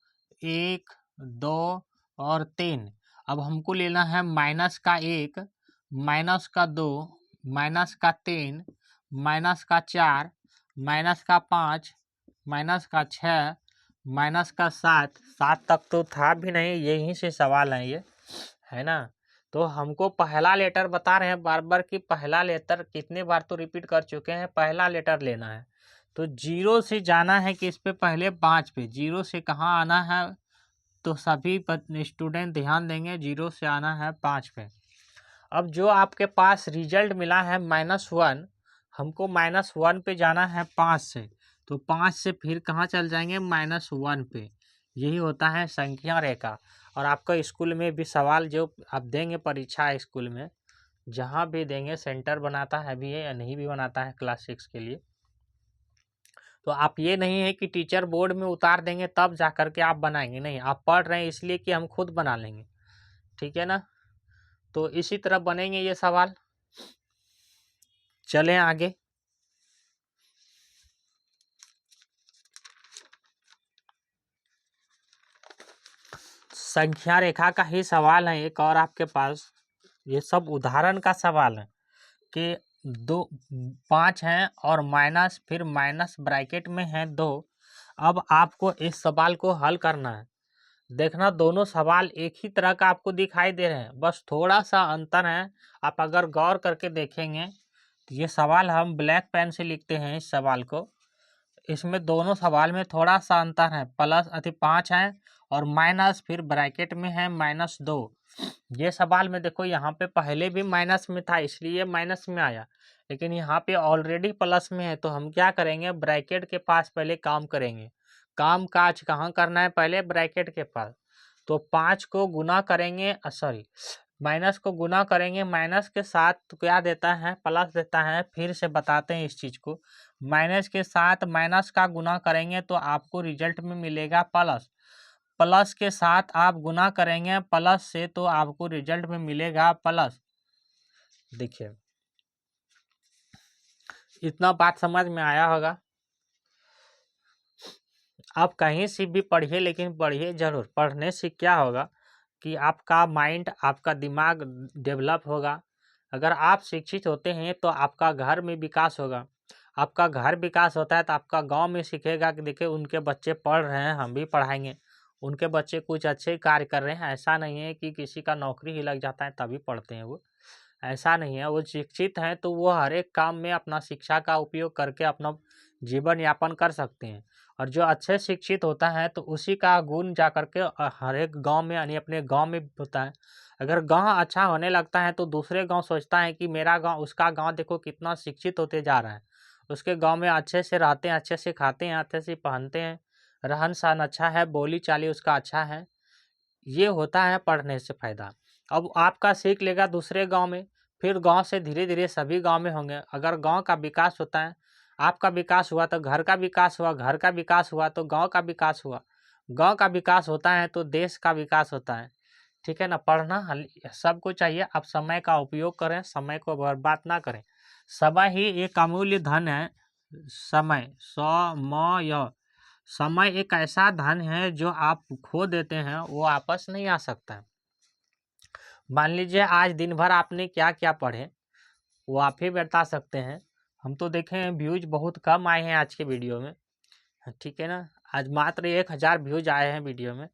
1 2 और 3। अब हमको लेना है -1, -2, -3, -4, -5, -6, -7। 7 तक तो था भी नहीं, यहीं से सवाल है ये, है ना? तो हमको पहला लेटर बता रहे हैं बार बार कि पहला लेटर, कितने बार तो रिपीट कर चुके हैं, पहला लेटर लेना है। तो 0 से जाना है कि इस पे पहले 5 पे। 0 से कहाँ आना है? तो सभी स्टूडेंट ध्यान देंगे, 0 से आना है 5 पे। अब जो आपके पास रिजल्ट मिला है -1, हमको -1 पे जाना है 5 से। तो 5 से फिर कहाँ चल जाएंगे? -1 पे। यही होता है संख्या रेखा। और आपका स्कूल में भी सवाल जो आप देंगे परीक्षा स्कूल में, जहाँ भी देंगे, सेंटर बनाता है भी है या नहीं भी बनाता है क्लास 6 के लिए, तो आप ये नहीं है कि टीचर बोर्ड में उतार देंगे तब जा कर के आप बनाएंगे, नहीं, आप पढ़ रहे हैं इसलिए कि हम खुद बना लेंगे, ठीक है ना। तो इसी तरह बनेंगे ये सवाल। चलें आगे। संख्या रेखा का ही सवाल है एक और आपके पास। ये सब उदाहरण का सवाल है कि 5 हैं और माइनस, फिर माइनस ब्रैकेट में है 2। अब आपको इस सवाल को हल करना है। देखना दोनों सवाल एक ही तरह का आपको दिखाई दे रहे हैं, बस थोड़ा सा अंतर है। आप अगर गौर करके देखेंगे तो ये सवाल हम ब्लैक पेन से लिखते हैं इस सवाल को, इसमें दोनों सवाल में थोड़ा सा अंतर है। प्लस 5 है और माइनस, फिर ब्रैकेट में है -2। ये सवाल में देखो यहाँ पे पहले भी माइनस में था इसलिए माइनस में आया, लेकिन यहाँ पे ऑलरेडी प्लस में है। तो हम क्या करेंगे, ब्रैकेट के पास पहले काम करेंगे। काम काज कहाँ करना है, पहले ब्रैकेट के पास। तो 5 को गुना करेंगे, सॉरी, माइनस को गुना करेंगे माइनस के साथ, तो क्या देता है, प्लस देता है। फिर से बताते हैं इस चीज़ को, माइनस के साथ माइनस का गुना करेंगे तो आपको रिजल्ट में मिलेगा प्लस। प्लस के साथ आप गुना करेंगे प्लस से तो आपको रिजल्ट में मिलेगा प्लस। देखिए इतना बात समझ में आया होगा। आप कहीं से भी पढ़िए, लेकिन पढ़िए जरूर। पढ़ने से क्या होगा कि आपका माइंड, आपका दिमाग डेवलप होगा। अगर आप शिक्षित होते हैं तो आपका घर में विकास होगा। आपका घर विकास होता है तो आपका गांव में सीखेगा कि देखिए उनके बच्चे पढ़ रहे हैं, हम भी पढ़ाएंगे। उनके बच्चे कुछ अच्छे कार्य कर रहे हैं। ऐसा नहीं है कि किसी का नौकरी ही लग जाता है तभी पढ़ते हैं वो, ऐसा नहीं है। वो शिक्षित हैं तो वो हर एक काम में अपना शिक्षा का उपयोग करके अपना जीवन यापन कर सकते हैं। और जो अच्छे शिक्षित होता है तो उसी का गुण जा करके हर एक गांव में, यानी अपने गांव में होता है। अगर गांव अच्छा होने लगता है तो दूसरे गांव सोचता है कि मेरा गांव, उसका गांव देखो कितना शिक्षित होते जा रहा है। उसके गांव में अच्छे से रहते हैं, अच्छे से खाते हैं, अच्छे से पहनते हैं, रहन सहन अच्छा है, बोली चाली उसका अच्छा है। ये होता है पढ़ने से फायदा। अब आपका सीख लेगा दूसरे गांव में, फिर गांव से धीरे धीरे सभी गांव में होंगे। अगर गांव का विकास होता है, आपका विकास हुआ तो घर का विकास हुआ, घर का विकास हुआ तो गांव का विकास हुआ, गांव का विकास होता है तो देश का विकास होता है। ठीक है ना। पढ़ना सबको चाहिए। आप समय का उपयोग करें, समय को बर्बाद ना करें। समय ही एक अमूल्य धन है। समय, समय, समय एक ऐसा धन है जो आप खो देते हैं वो वापस नहीं आ सकता है। मान लीजिए आज दिन भर आपने क्या क्या पढ़े वो आप ही बता सकते हैं। हम तो देखे हैं व्यूज बहुत कम आए हैं आज के वीडियो में, ठीक है ना। आज मात्र 1000 व्यूज आए हैं वीडियो में।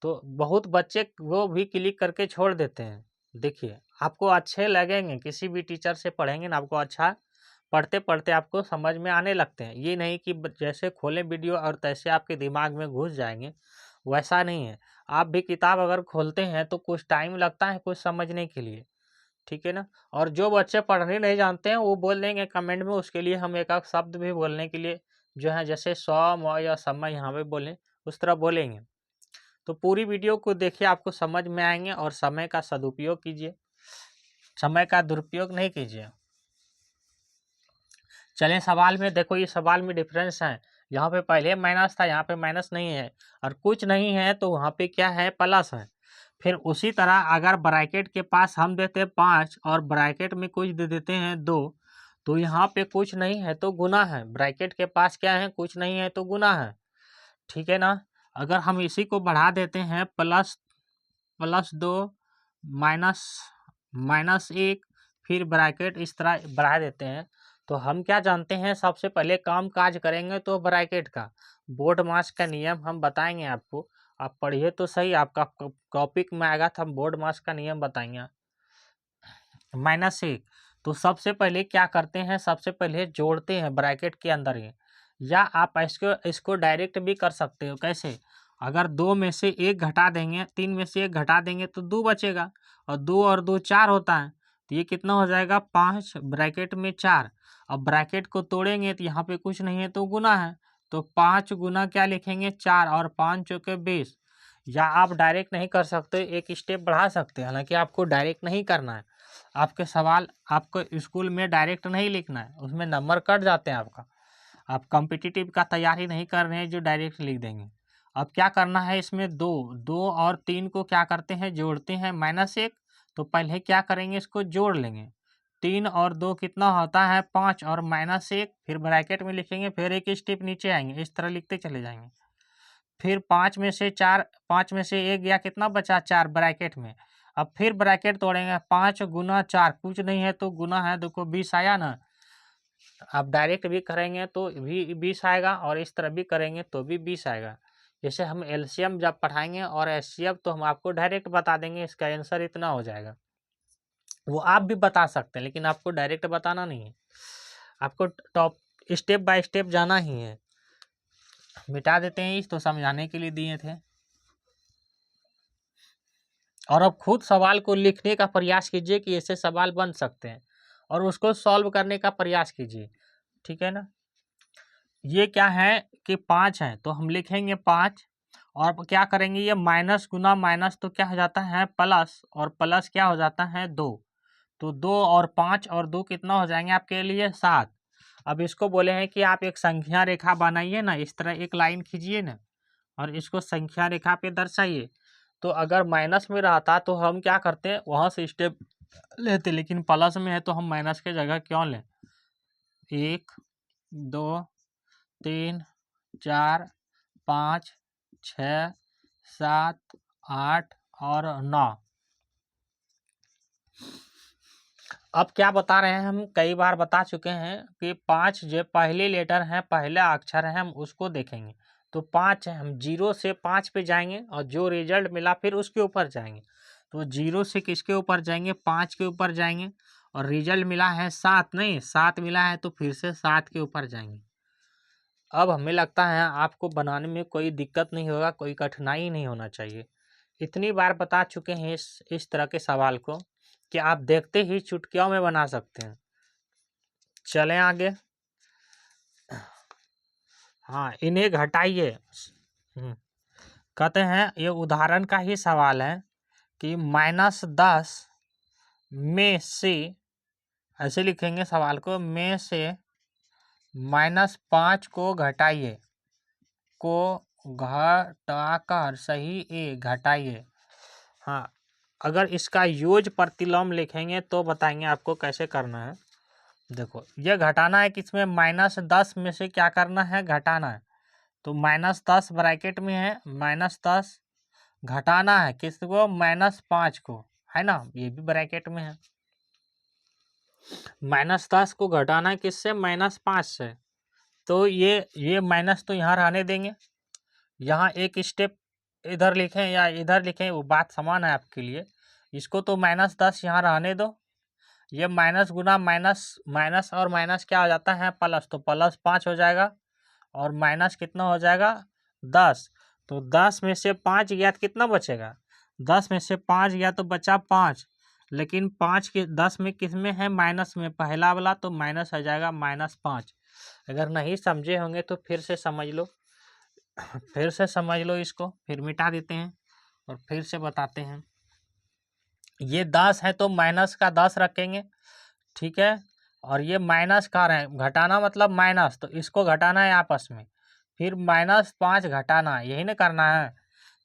तो बहुत बच्चे वो भी क्लिक करके छोड़ देते हैं। देखिए आपको अच्छे लगेंगे, किसी भी टीचर से पढ़ेंगे ना आपको अच्छा, पढ़ते पढ़ते आपको समझ में आने लगते हैं। ये नहीं कि जैसे खोले वीडियो और तैसे आपके दिमाग में घुस जाएंगे, वैसा नहीं है। आप भी किताब अगर खोलते हैं तो कुछ टाइम लगता है कुछ समझने के लिए, ठीक है ना। और जो बच्चे पढ़ने नहीं जानते हैं वो बोल देंगे कमेंट में, उसके लिए हम एक आध शब्द भी बोलने के लिए जो है, जैसे सौ म या समय यहाँ पे बोलें उस तरह बोलेंगे। तो पूरी वीडियो को देखिए, आपको समझ में आएंगे। और समय का सदुपयोग कीजिए, समय का दुरुपयोग नहीं कीजिए। चलें सवाल में, देखो ये सवाल में डिफरेंस है। यहाँ पे पहले माइनस था, यहाँ पे माइनस नहीं है, और कुछ नहीं है तो वहाँ पे क्या है, प्लस है। फिर उसी तरह अगर ब्रैकेट के पास हम देते हैं 5 और ब्रैकेट में कुछ दे देते हैं 2, तो यहाँ पे कुछ नहीं है तो गुना है। ब्रैकेट के पास क्या है, कुछ नहीं है तो गुना है, ठीक है ना। अगर हम इसी को बढ़ा देते हैं +2 -1, फिर ब्रैकेट इस तरह बढ़ा देते हैं, तो हम क्या जानते हैं, सबसे पहले काम काज करेंगे तो ब्रैकेट का। बोर्ड मास का नियम हम बताएंगे आपको, आप पढ़िए तो सही। आपका टॉपिक में आएगा तो हम बोर्ड मास का नियम बताएंगे। -1, तो सबसे पहले क्या करते हैं, सबसे पहले जोड़ते हैं ब्रैकेट के अंदर ही। या आप इसको डायरेक्ट भी कर सकते हो। कैसे, अगर 2 में से 1 घटा देंगे, 3 में से 1 घटा देंगे तो 2 बचेगा, और 2 और 2 4 होता है। तो ये कितना हो जाएगा, 5 ब्रैकेट में 4। अब ब्रैकेट को तोड़ेंगे तो यहाँ पे कुछ नहीं है तो गुना है, तो 5 गुना क्या लिखेंगे, 4, और 5 चौके 20। या आप डायरेक्ट नहीं कर सकते, एक स्टेप बढ़ा सकते हैं। हालांकि आपको डायरेक्ट नहीं करना है, आपके सवाल आपको स्कूल में डायरेक्ट नहीं लिखना है, उसमें नंबर कट जाते हैं आपका। आप कॉम्पिटिटिव का तैयारी नहीं कर रहे हैं जो डायरेक्ट लिख देंगे। अब क्या करना है, इसमें 2 और 3 को क्या करते हैं, जोड़ते हैं -1। तो पहले क्या करेंगे, इसको जोड़ लेंगे। 3 और 2 कितना होता है 5 और -1, फिर ब्रैकेट में लिखेंगे, फिर एक स्टेप नीचे आएंगे, इस तरह लिखते चले जाएंगे। फिर 5 में से 1 गया, कितना बचा 4 ब्रैकेट में। अब फिर ब्रैकेट तोड़ेंगे, 5 गुना 4 कुछ नहीं है तो गुना है, देखो 20 आया ना। आप डायरेक्ट भी करेंगे तो भी 20 आएगा और इस तरह भी करेंगे तो भी 20 आएगा। जैसे हम एलसीएम जब पढ़ाएंगे और एचसीएफ तो हम आपको डायरेक्ट बता देंगे इसका आंसर इतना हो जाएगा। वो आप भी बता सकते हैं लेकिन आपको डायरेक्ट बताना नहीं है, आपको टॉप स्टेप बाय स्टेप जाना ही है। मिटा देते हैं इस, तो समझाने के लिए दिए थे। और अब खुद सवाल को लिखने का प्रयास कीजिए कि ऐसे सवाल बन सकते हैं और उसको सॉल्व करने का प्रयास कीजिए, ठीक है ना। ये क्या है कि 5 है तो हम लिखेंगे 5 और क्या करेंगे, ये माइनस गुना माइनस तो क्या हो जाता है प्लस, और प्लस क्या हो जाता है 2। तो 2 और 5 और 2 कितना हो जाएंगे आपके लिए 7। अब इसको बोले हैं कि आप एक संख्या रेखा बनाइए ना, इस तरह एक लाइन खींचिए ना और इसको संख्या रेखा पे दर्शाइए। तो अगर माइनस में रहता तो हम क्या करते हैं, वहाँ से स्टेप लेते, लेकिन प्लस में है तो हम माइनस के जगह क्यों लें। 1 2 3 4 5 6 7 8 और 9। अब क्या बता रहे हैं, हम कई बार बता चुके हैं कि 5 जो पहले लेटर हैं, पहला अक्षर है, हम उसको देखेंगे। तो 5 है, हम 0 से 5 पे जाएंगे और जो रिजल्ट मिला फिर उसके ऊपर जाएंगे। तो 0 से किसके ऊपर जाएंगे, 5 के ऊपर जाएंगे और रिजल्ट मिला है 7, नहीं 7 मिला है तो फिर से 7 के ऊपर जाएंगे। अब हमें लगता है आपको बनाने में कोई दिक्कत नहीं होगा, कोई कठिनाई नहीं होना चाहिए। इतनी बार बता चुके हैं इस तरह के सवाल को कि आप देखते ही चुटकियों में बना सकते हैं। चलें आगे। हाँ, इन्हें घटाइए। कहते हैं ये उदाहरण का ही सवाल है कि -10 में से, ऐसे लिखेंगे सवाल को, में से -5 को घटाइए, को घटाकर सही ए घटाइए। हाँ, अगर इसका यूज प्रतिलोम लिखेंगे तो बताएंगे आपको कैसे करना है। देखो ये घटाना है, किसमें -10 में से क्या करना है, घटाना है। तो -10 ब्रैकेट में है, -10 घटाना है किसको, -5 को, है ना, ये भी ब्रैकेट में है। -10 को घटाना है किससे, -5 से। तो ये माइनस तो यहाँ रहने देंगे, यहाँ एक स्टेप इधर लिखें या इधर लिखें वो बात समान है आपके लिए। इसको तो -10 यहाँ रहने दो, ये माइनस गुना माइनस, माइनस और माइनस क्या हो जाता है प्लस, तो +5 हो जाएगा और माइनस कितना हो जाएगा 10। तो 10 में से 5 गया तो कितना बचेगा, 10 में से 5 गया तो बचा 5, लेकिन 5 के 10 में किस में है, माइनस में, पहला वाला, तो माइनस आ जाएगा -5। अगर नहीं समझे होंगे तो फिर से समझ लो, फिर से समझ लो इसको, फिर मिटा देते हैं और फिर से बताते हैं। ये 10 है तो माइनस का 10 रखेंगे, ठीक है। और ये माइनस का रहे, घटाना मतलब माइनस, तो इसको घटाना है आपस में, फिर -5 घटाना है, यही ना करना है।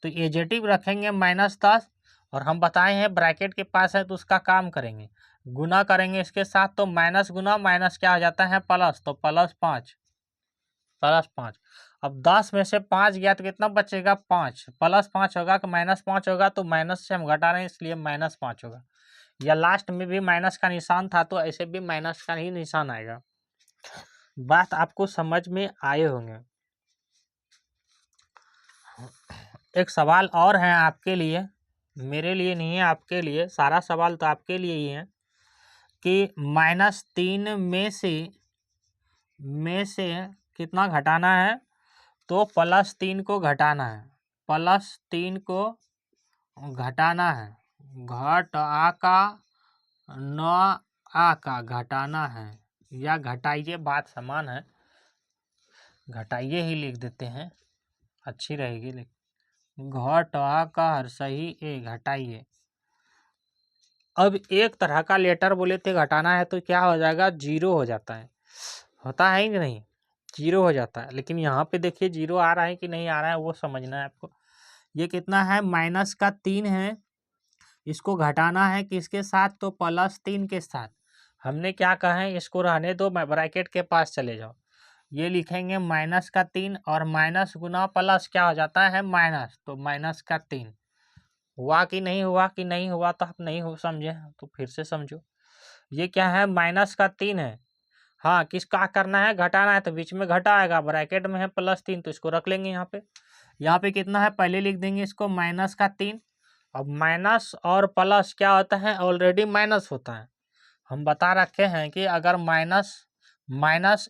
तो एजेटिव रखेंगे -10 और हम बताए हैं ब्रैकेट के पास है तो उसका काम करेंगे, गुना करेंगे इसके साथ, तो माइनस गुना माइनस क्या हो जाता है प्लस, तो +5, +5। अब 10 में से 5 गया तो कितना बचेगा 5, +5 होगा कि -5 होगा, तो माइनस से हम घटा रहे हैं इसलिए -5 होगा। या लास्ट में भी माइनस का निशान था तो ऐसे भी माइनस का ही निशान आएगा। बात आपको समझ में आए होंगे। एक सवाल और है आपके लिए, मेरे लिए नहीं है, आपके लिए, सारा सवाल तो आपके लिए ही है कि -3 में से कितना घटाना है, तो +3 को घटाना है, +3 को घटाना है, घट आ का न आ का घटाना है, या घटाइए, बात समान है, घटाइए ही लिख देते हैं, अच्छी रहेगी। लेकिन घट आ का हर सही ए घटाइए। अब एक तरह का लेटर बोले थे घटाना है तो क्या हो जाएगा, 0 हो जाता है, होता है कि नहीं। जीरो हो जाता है। लेकिन यहाँ पे देखिए जीरो आ रहा है कि नहीं आ रहा है वो समझना है आपको। ये कितना है, -3 है। इसको घटाना है किसके साथ, तो +3 के साथ। हमने क्या कहा है, इसको रहने दो, ब्रैकेट के पास चले जाओ। ये लिखेंगे -3 और माइनस गुना प्लस क्या हो जाता है, माइनस। तो -3 हुआ कि नहीं हुआ, कि नहीं हुआ तो आप नहीं हो समझे तो फिर से समझो। ये क्या है, -3 है। हाँ, किसका करना है, घटाना है, तो बीच में घटा आएगा, ब्रैकेट में है +3 तो इसको रख लेंगे यहाँ पे। यहाँ पे कितना है, पहले लिख देंगे इसको -3। अब माइनस और प्लस क्या होता है, ऑलरेडी माइनस होता है। हम बता रखे हैं कि अगर माइनस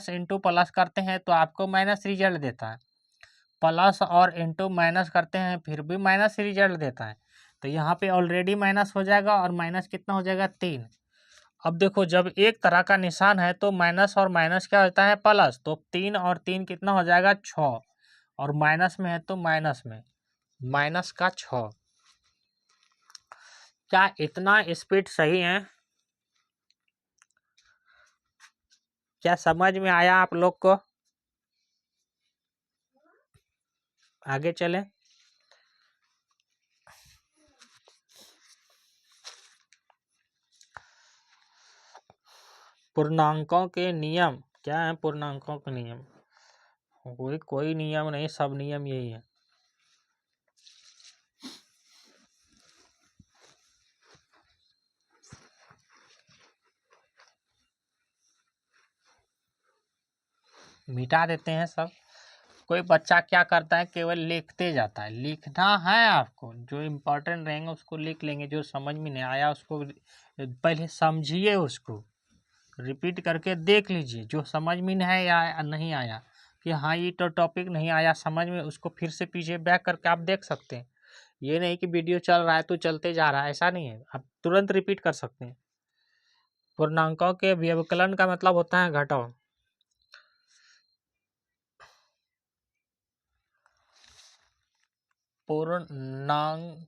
इंटू प्लस करते हैं तो आपको माइनस रिजल्ट देता है, प्लस और इंटू माइनस करते हैं फिर भी माइनस रिजल्ट देता है। तो यहाँ पे ऑलरेडी माइनस हो जाएगा और माइनस कितना हो जाएगा, 3। अब देखो जब एक तरह का निशान है तो माइनस और माइनस क्या होता है, प्लस। तो 3 और 3 कितना हो जाएगा, 6। और माइनस में है तो माइनस में -6। क्या इतना स्पीड सही है? क्या समझ में आया आप लोग को? आगे चलें। पूर्णांकों के नियम क्या है, पूर्णांकों के नियम कोई नियम नहीं, सब नियम यही है। मिटा देते हैं सब। कोई बच्चा क्या करता है, केवल लिखते जाता है। लिखना है आपको, जो इम्पोर्टेंट रहेंगे उसको लिख लेंगे, जो समझ में नहीं आया उसको पहले समझिए, उसको रिपीट करके देख लीजिए। जो समझ में नहीं आया कि हाँ ये तो टॉपिक नहीं आया समझ में, उसको फिर से पीछे बैक करके आप देख सकते हैं। ये नहीं कि वीडियो चल रहा है तो चलते जा रहा है, ऐसा नहीं है, आप तुरंत रिपीट कर सकते हैं। पूर्णांकों के व्यवकलन का मतलब होता है घटाव। पूर्णांकों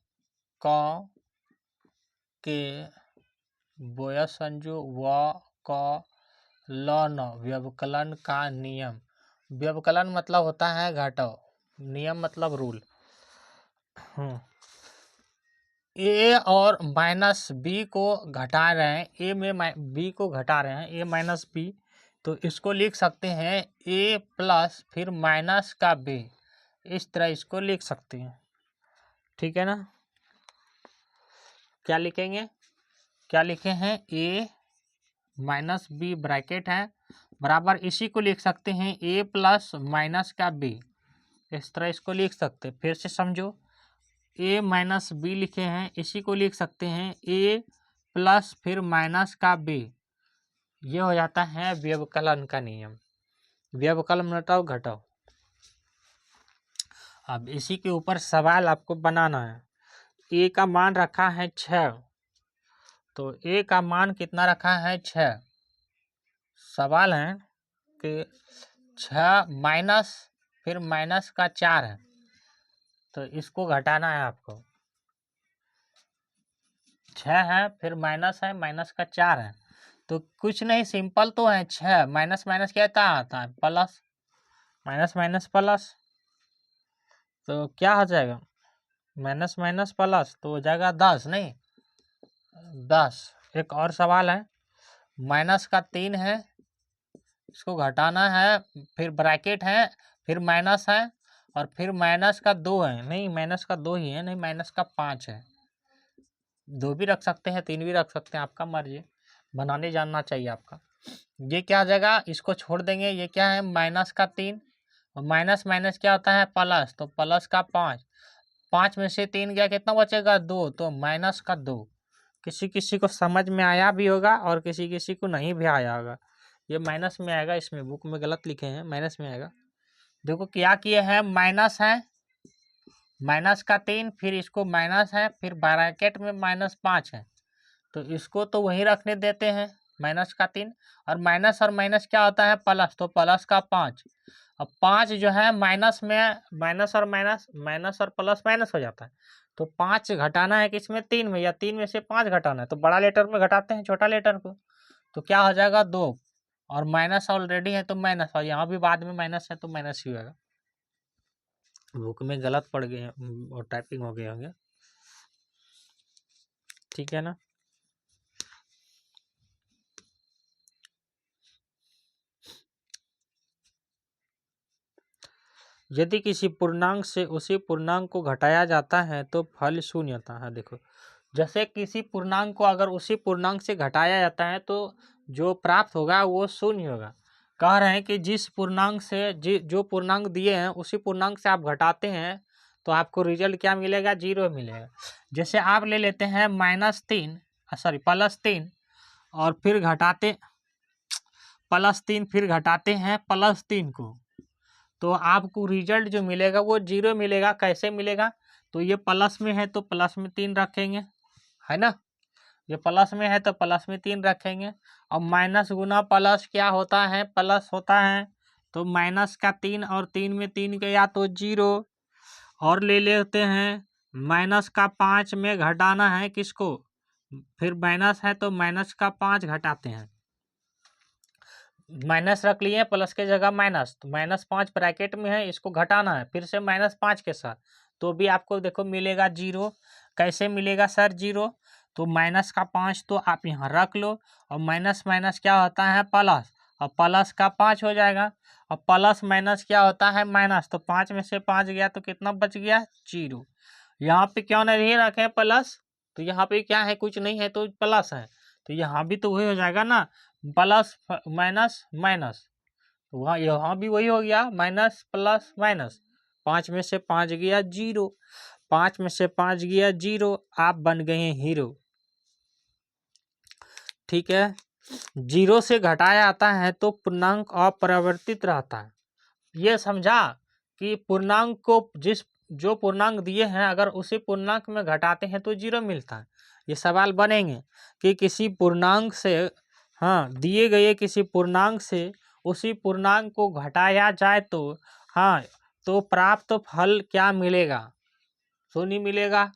के बोयसंजु व्यवकलन, व्यवकलन का नियम। व्यवकलन मतलब होता है घटाव, नियम मतलब रूल। ए और माइनस बी को घटा रहे हैं, ए में बी को घटा रहे हैं, ए माइनस बी। तो इसको लिख सकते हैं ए प्लस फिर माइनस का बी, इस तरह इसको लिख सकते हैं। ठीक है ना? क्या लिखेंगे, क्या लिखे हैं, ए माइनस बी ब्रैकेट है बराबर, इसी को लिख सकते हैं ए प्लस माइनस का बी, इस तरह इसको लिख सकते हैं। फिर से समझो, ए माइनस बी लिखे हैं, इसी को लिख सकते हैं ए प्लस फिर माइनस का बी। ये हो जाता है व्यवकलन का नियम। व्यवकलन मतलब घटाव। अब इसी के ऊपर सवाल आपको बनाना है। ए का मान रखा है 6, तो ए का मान कितना रखा है, 6। सवाल है कि 6 माइनस फिर माइनस का 4 है, तो इसको घटाना है आपको। 6 है फिर माइनस है, माइनस का 4 है, तो कुछ नहीं, सिंपल तो है। 6 माइनस माइनस क्या आता है, प्लस, माइनस माइनस प्लस, तो क्या हो जाएगा, माइनस माइनस प्लस, तो हो जाएगा 10, नहीं 10। एक और सवाल है, माइनस का 3 है, इसको घटाना है, फिर ब्रैकेट है, फिर माइनस है, और फिर माइनस का 2 है, नहीं माइनस का 2 ही है, नहीं माइनस का 5 है। 2 भी रख सकते हैं, 3 भी रख सकते हैं, आपका मर्जी, बनाने जानना चाहिए आपका। ये क्या आ जाएगा, इसको छोड़ देंगे, ये क्या है, माइनस का 3, और माइनस माइनस क्या होता है, प्लस, तो प्लस का 5, 5 में से 3 गया, कितना बचेगा, 2, तो माइनस का 2। किसी किसी को समझ में आया भी होगा और किसी किसी को नहीं भी आया होगा। ये माइनस में आएगा, इसमें बुक में गलत लिखे हैं, माइनस में आएगा। देखो क्या किए हैं, माइनस है, माइनस का 3, फिर इसको माइनस है, फिर ब्रैकेट में -5 है, तो इसको तो वहीं रखने देते हैं, माइनस का 3। और माइनस क्या होता है, प्लस, तो प्लस का 5। अब 5 जो है माइनस में, माइनस और माइनस, माइनस और प्लस माइनस हो जाता है, तो 5 घटाना है किसमें, 3 में, या 3 में से 5 घटाना है, तो बड़ा लेटर में घटाते हैं छोटा लेटर को, तो क्या हो जाएगा, 2। और माइनस ऑलरेडी है तो माइनस, और यहाँ भी बाद में माइनस है तो माइनस ही होगा। बुक में गलत पड़ गए और टाइपिंग हो गए होंगे, ठीक है ना। यदि किसी पूर्णांक से उसी पूर्णांक को घटाया जाता है तो फल शून्य होता है। देखो, जैसे किसी पूर्णांक को अगर उसी पूर्णांक से घटाया जाता है तो जो प्राप्त होगा वो शून्य होगा। कह रहे हैं कि जिस पूर्णांक से जो पूर्णांक दिए हैं उसी पूर्णांक से आप घटाते हैं तो आपको रिजल्ट क्या मिलेगा, 0 मिलेगा। जैसे आप ले लेते हैं +3 और फिर घटाते +3 फिर घटाते हैं +3 को, तो आपको रिजल्ट जो मिलेगा वो 0 मिलेगा। कैसे मिलेगा, तो ये प्लस में है तो प्लस में 3 रखेंगे, है ना। ये प्लस में है तो प्लस में 3 रखेंगे। और माइनस गुना प्लस क्या होता है, प्लस होता है। तो माइनस का 3 और 3 में 3 गया तो 0। और ले लेते हैं माइनस का 5 में घटाना है किसको, फिर माइनस है तो माइनस का 5 घटाते हैं। माइनस रख लिए प्लस के जगह माइनस, तो -5 ब्रैकेट में है, इसको घटाना है फिर से -5 के साथ, तो भी आपको देखो मिलेगा 0। कैसे मिलेगा सर 0, तो -5 तो आप यहाँ रख लो, और माइनस माइनस क्या होता है प्लस, और प्लस का 5 हो जाएगा, और प्लस माइनस क्या होता है माइनस, तो 5 में से 5 गया तो कितना बच गया 0। यहाँ पे क्यों नहीं रखे प्लस, तो यहाँ पे क्या है, कुछ नहीं है तो प्लस है, तो यहाँ भी तो वही हो जाएगा ना, प्लस माइनस माइनस, वहाँ यहाँ भी वही हो गया, माइनस प्लस माइनस। 5 में से 5 गया 0, 5 में से 5 गया 0, आप बन गए हैं हीरो, ठीक है। 0 से घटाया आता है तो पूर्णांक अपरिवर्तित रहता है। ये समझा कि पूर्णांक को जो पूर्णांक दिए हैं अगर उसी पूर्णांक में घटाते हैं तो 0 मिलता है। ये सवाल बनेंगे कि किसी पूर्णांक से, हाँ, दिए गए किसी पूर्णांक से उसी पूर्णांक को घटाया जाए तो, हाँ, तो प्राप्त फल क्या मिलेगा, शून्य मिलेगा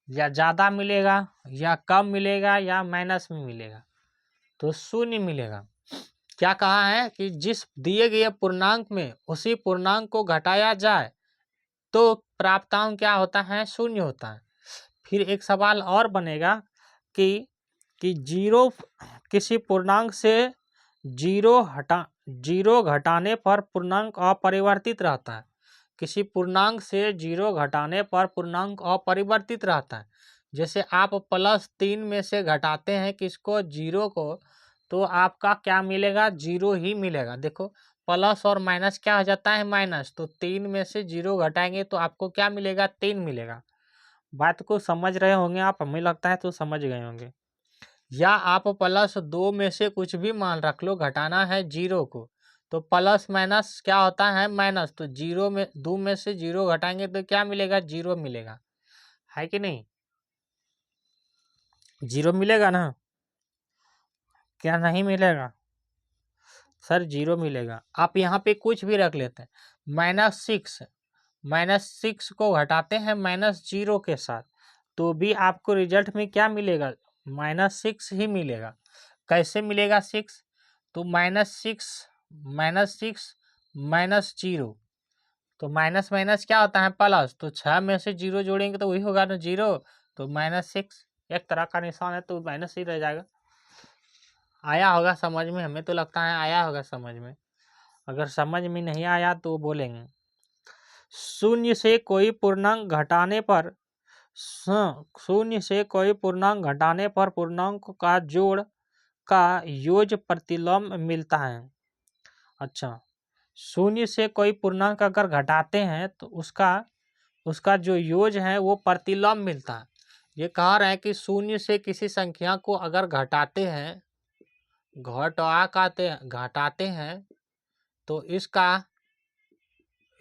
या ज़्यादा मिलेगा या कम मिलेगा या माइनस में मिलेगा, तो शून्य मिलेगा। क्या कहा है कि जिस दिए गए पूर्णांक में उसी पूर्णांक को घटाया जाए तो प्राप्तांक क्या होता है, शून्य होता है। फिर एक सवाल और बनेगा कि 0 किसी पूर्णांक से 0 घटाने पर पूर्णांक अपरिवर्तित रहता है। किसी पूर्णांक से 0 घटाने पर पूर्णांक अपरिवर्तित रहता है। जैसे आप +3 में से घटाते हैं किसको, 0 को, तो आपका क्या मिलेगा, 0 ही मिलेगा। देखो प्लस और माइनस क्या हो जाता है माइनस, तो 3 में से 0 घटाएंगे तो आपको क्या मिलेगा, 3 मिलेगा। बात को समझ रहे होंगे आप, हमें लगता है तो समझ गए होंगे। या आप +2 में से कुछ भी मान रख लो, घटाना है 0 को, तो प्लस माइनस क्या होता है माइनस, तो 2 में से 0 घटाएंगे तो क्या मिलेगा, 0 मिलेगा, है कि नहीं, 0 मिलेगा ना, क्या नहीं मिलेगा सर, 0 मिलेगा। आप यहाँ पे कुछ भी रख लेते हैं, -6 को घटाते हैं -0 के साथ तो भी आपको रिजल्ट में क्या मिलेगा, -6 ही मिलेगा। कैसे मिलेगा 6, तो -6 -0, तो माइनस माइनस क्या होता है प्लस, तो 6 में से 0 जोड़ेंगे तो वही होगा ना 0, तो -6 एक तरह का निशान है तो माइनस ही रह जाएगा। आया होगा समझ में, हमें तो लगता है आया होगा समझ में। अगर समझ में नहीं आया तो बोलेंगे। शून्य से कोई पूर्णांक घटाने पर पूर्णांक का जोड़ का योग प्रतिलोम मिलता है। अच्छा, शून्य से कोई पूर्णांक अगर घटाते हैं तो उसका जो योग है वो प्रतिलोम मिलता है। ये कह रहे हैं कि शून्य से किसी संख्या को अगर घटाते हैं तो इसका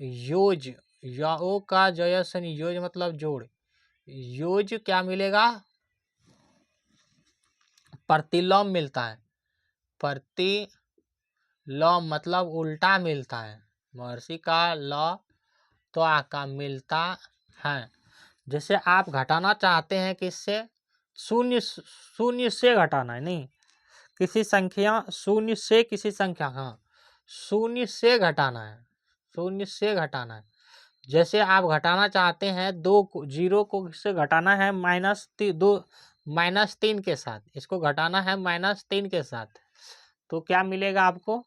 योग, यो का जयसन योग मतलब जोड़, योग क्या मिलेगा, प्रतिलोम मिलता है। प्रतिलोम मतलब उल्टा मिलता है, महर्षि का लॉ तो आका मिलता है। जैसे आप घटाना चाहते हैं किससे, शून्य से घटाना है, नहीं किसी संख्या शून्य से किसी संख्या, हाँ शून्य से घटाना है, शून्य से घटाना है। जैसे आप घटाना चाहते हैं 2 को, 0 को से घटाना है -3 के साथ, इसको घटाना है -3 के साथ, तो क्या मिलेगा आपको?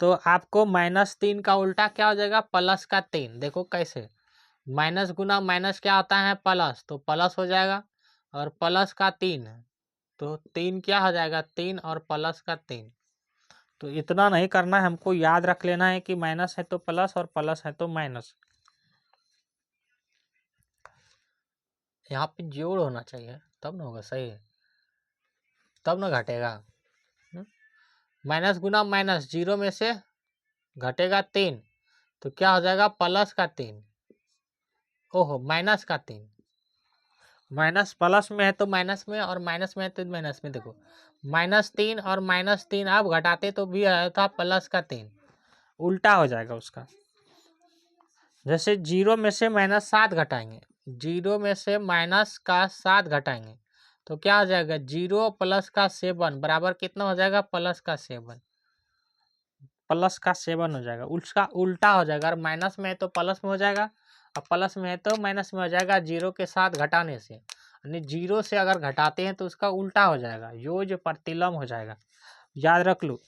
तो आपको -3 का उल्टा क्या हो जाएगा? प्लस का 3। देखो कैसे, माइनस गुना माइनस क्या आता है? प्लस, तो प्लस हो जाएगा, और प्लस का 3 है तो 3 क्या हो जाएगा? 3 और प्लस का 3। तो इतना नहीं करना है, हमको याद रख लेना है कि माइनस है तो प्लस और प्लस है तो माइनस। यहाँ पे जोड़ होना चाहिए तब ना होगा सही, तब ना घटेगा। माइनस गुना माइनस, 0 में से घटेगा 3 तो क्या हो जाएगा? प्लस का 3। ओहो, माइनस का 3। माइनस प्लस में है तो माइनस में, और माइनस में है तो माइनस में। देखो -3 और -3 आप घटाते तो भी आया था प्लस का 3, उल्टा हो जाएगा उसका। जैसे 0 में से -7 घटाएंगे, 0 में से माइनस का 7 घटाएंगे तो क्या हो जाएगा? 0 प्लस का 7 बराबर कितना हो जाएगा? प्लस का 7, प्लस का 7 हो जाएगा। उसका उल्टा हो जाएगा, अगर माइनस में है तो प्लस में हो जाएगा, और प्लस में है तो माइनस में हो जाएगा, 0 के साथ घटाने से। यानी 0 से अगर घटाते हैं तो उसका उल्टा हो जाएगा, योज प्रतिलोम हो जाएगा। याद रख लो,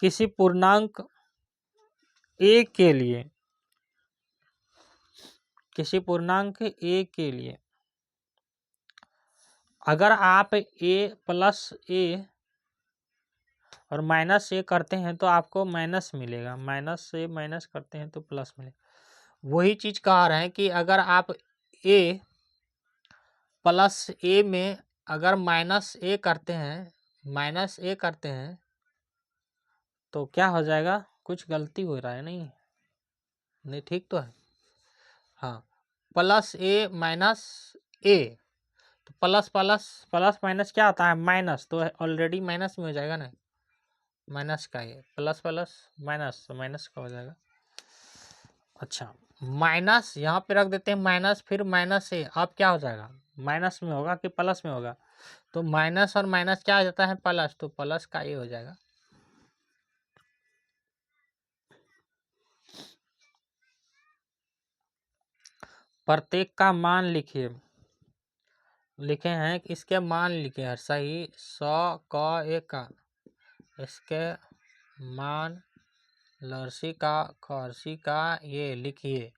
किसी पूर्णांक a के लिए, किसी पूर्णांक a के लिए अगर आप a प्लस a और माइनस a करते हैं तो आपको माइनस मिलेगा, माइनस से माइनस करते हैं तो प्लस मिलेगा। वही चीज कह रहे हैं कि अगर आप a प्लस a में अगर माइनस a करते हैं, माइनस a करते हैं तो क्या हो जाएगा? कुछ गलती हो रहा है, नहीं ठीक तो है, हाँ प्लस a माइनस a, तो प्लस प्लस प्लस माइनस क्या होता है? माइनस, तो ऑलरेडी माइनस में हो जाएगा ना, माइनस का ये प्लस प्लस माइनस, तो माइनस का हो जाएगा। अच्छा, माइनस यहाँ पे रख देते हैं माइनस, फिर माइनस से अब क्या हो जाएगा? माइनस में होगा कि प्लस में होगा? तो माइनस और माइनस क्या हो जाता है? प्लस, तो प्लस का ये हो जाएगा। प्रत्येक का मान लिखिए, लिखे हैं, इसके मान लिखे हैं सही, 100 का 1 का, इसके मान लर्सी का खर्सी का ये लिखिए।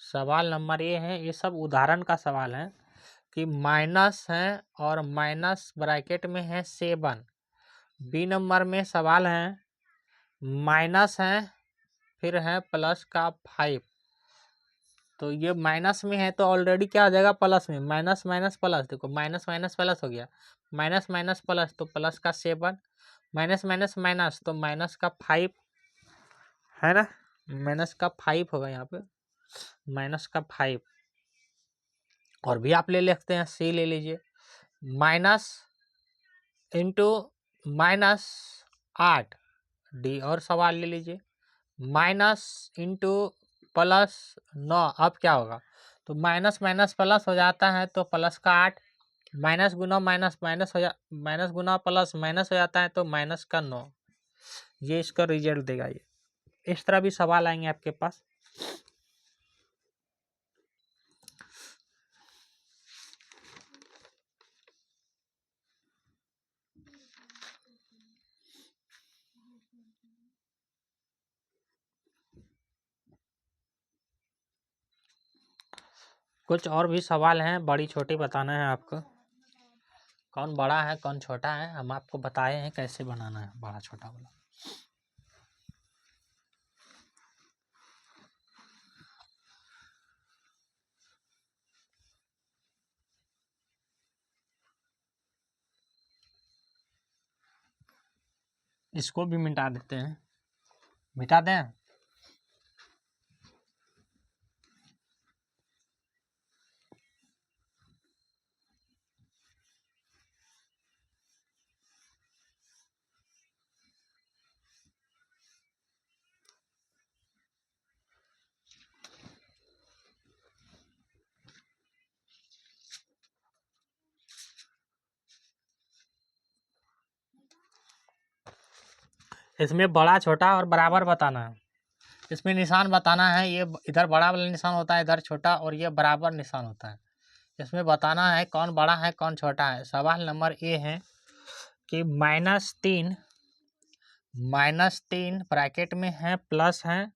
सवाल नंबर ये है, ये सब उदाहरण का सवाल है कि माइनस है और माइनस ब्रैकेट में है 7। बी नंबर में सवाल है माइनस है फिर है प्लस का 5, तो ये माइनस में है तो ऑलरेडी क्या हो जाएगा? प्लस में, माइनस माइनस प्लस, देखो माइनस माइनस प्लस हो गया, माइनस माइनस प्लस तो प्लस का 7, माइनस माइनस माइनस तो माइनस का 5 है ना, माइनस का 5 होगा यहाँ पे, माइनस का 5। और भी आप ले सकते हैं, सी ले लीजिए, माइनस इंटू माइनस 8, डी और सवाल ले लीजिए, माइनस इंटू प्लस 9, अब क्या होगा? तो माइनस माइनस प्लस हो जाता है तो प्लस का 8, माइनस गुना माइनस माइनस माइनस गुना प्लस माइनस हो जाता है तो माइनस का 9। ये इसका रिजल्ट देगा। ये इस तरह भी सवाल आएंगे आपके पास। कुछ और भी सवाल हैं, बड़ी छोटी बताना है आपको, कौन बड़ा है कौन छोटा है, हम आपको बताए हैं कैसे बनाना है बड़ा छोटा वाला। इसको भी मिटा देते हैं, मिटा दें। इसमें बड़ा छोटा और बराबर बताना है। इसमें निशान बताना है, ये इधर बड़ा वाला निशान होता है, इधर छोटा, और ये बराबर निशान होता है। इसमें बताना है कौन बड़ा है कौन छोटा है। सवाल नंबर ए है कि -3 ब्रैकेट में है प्लस है,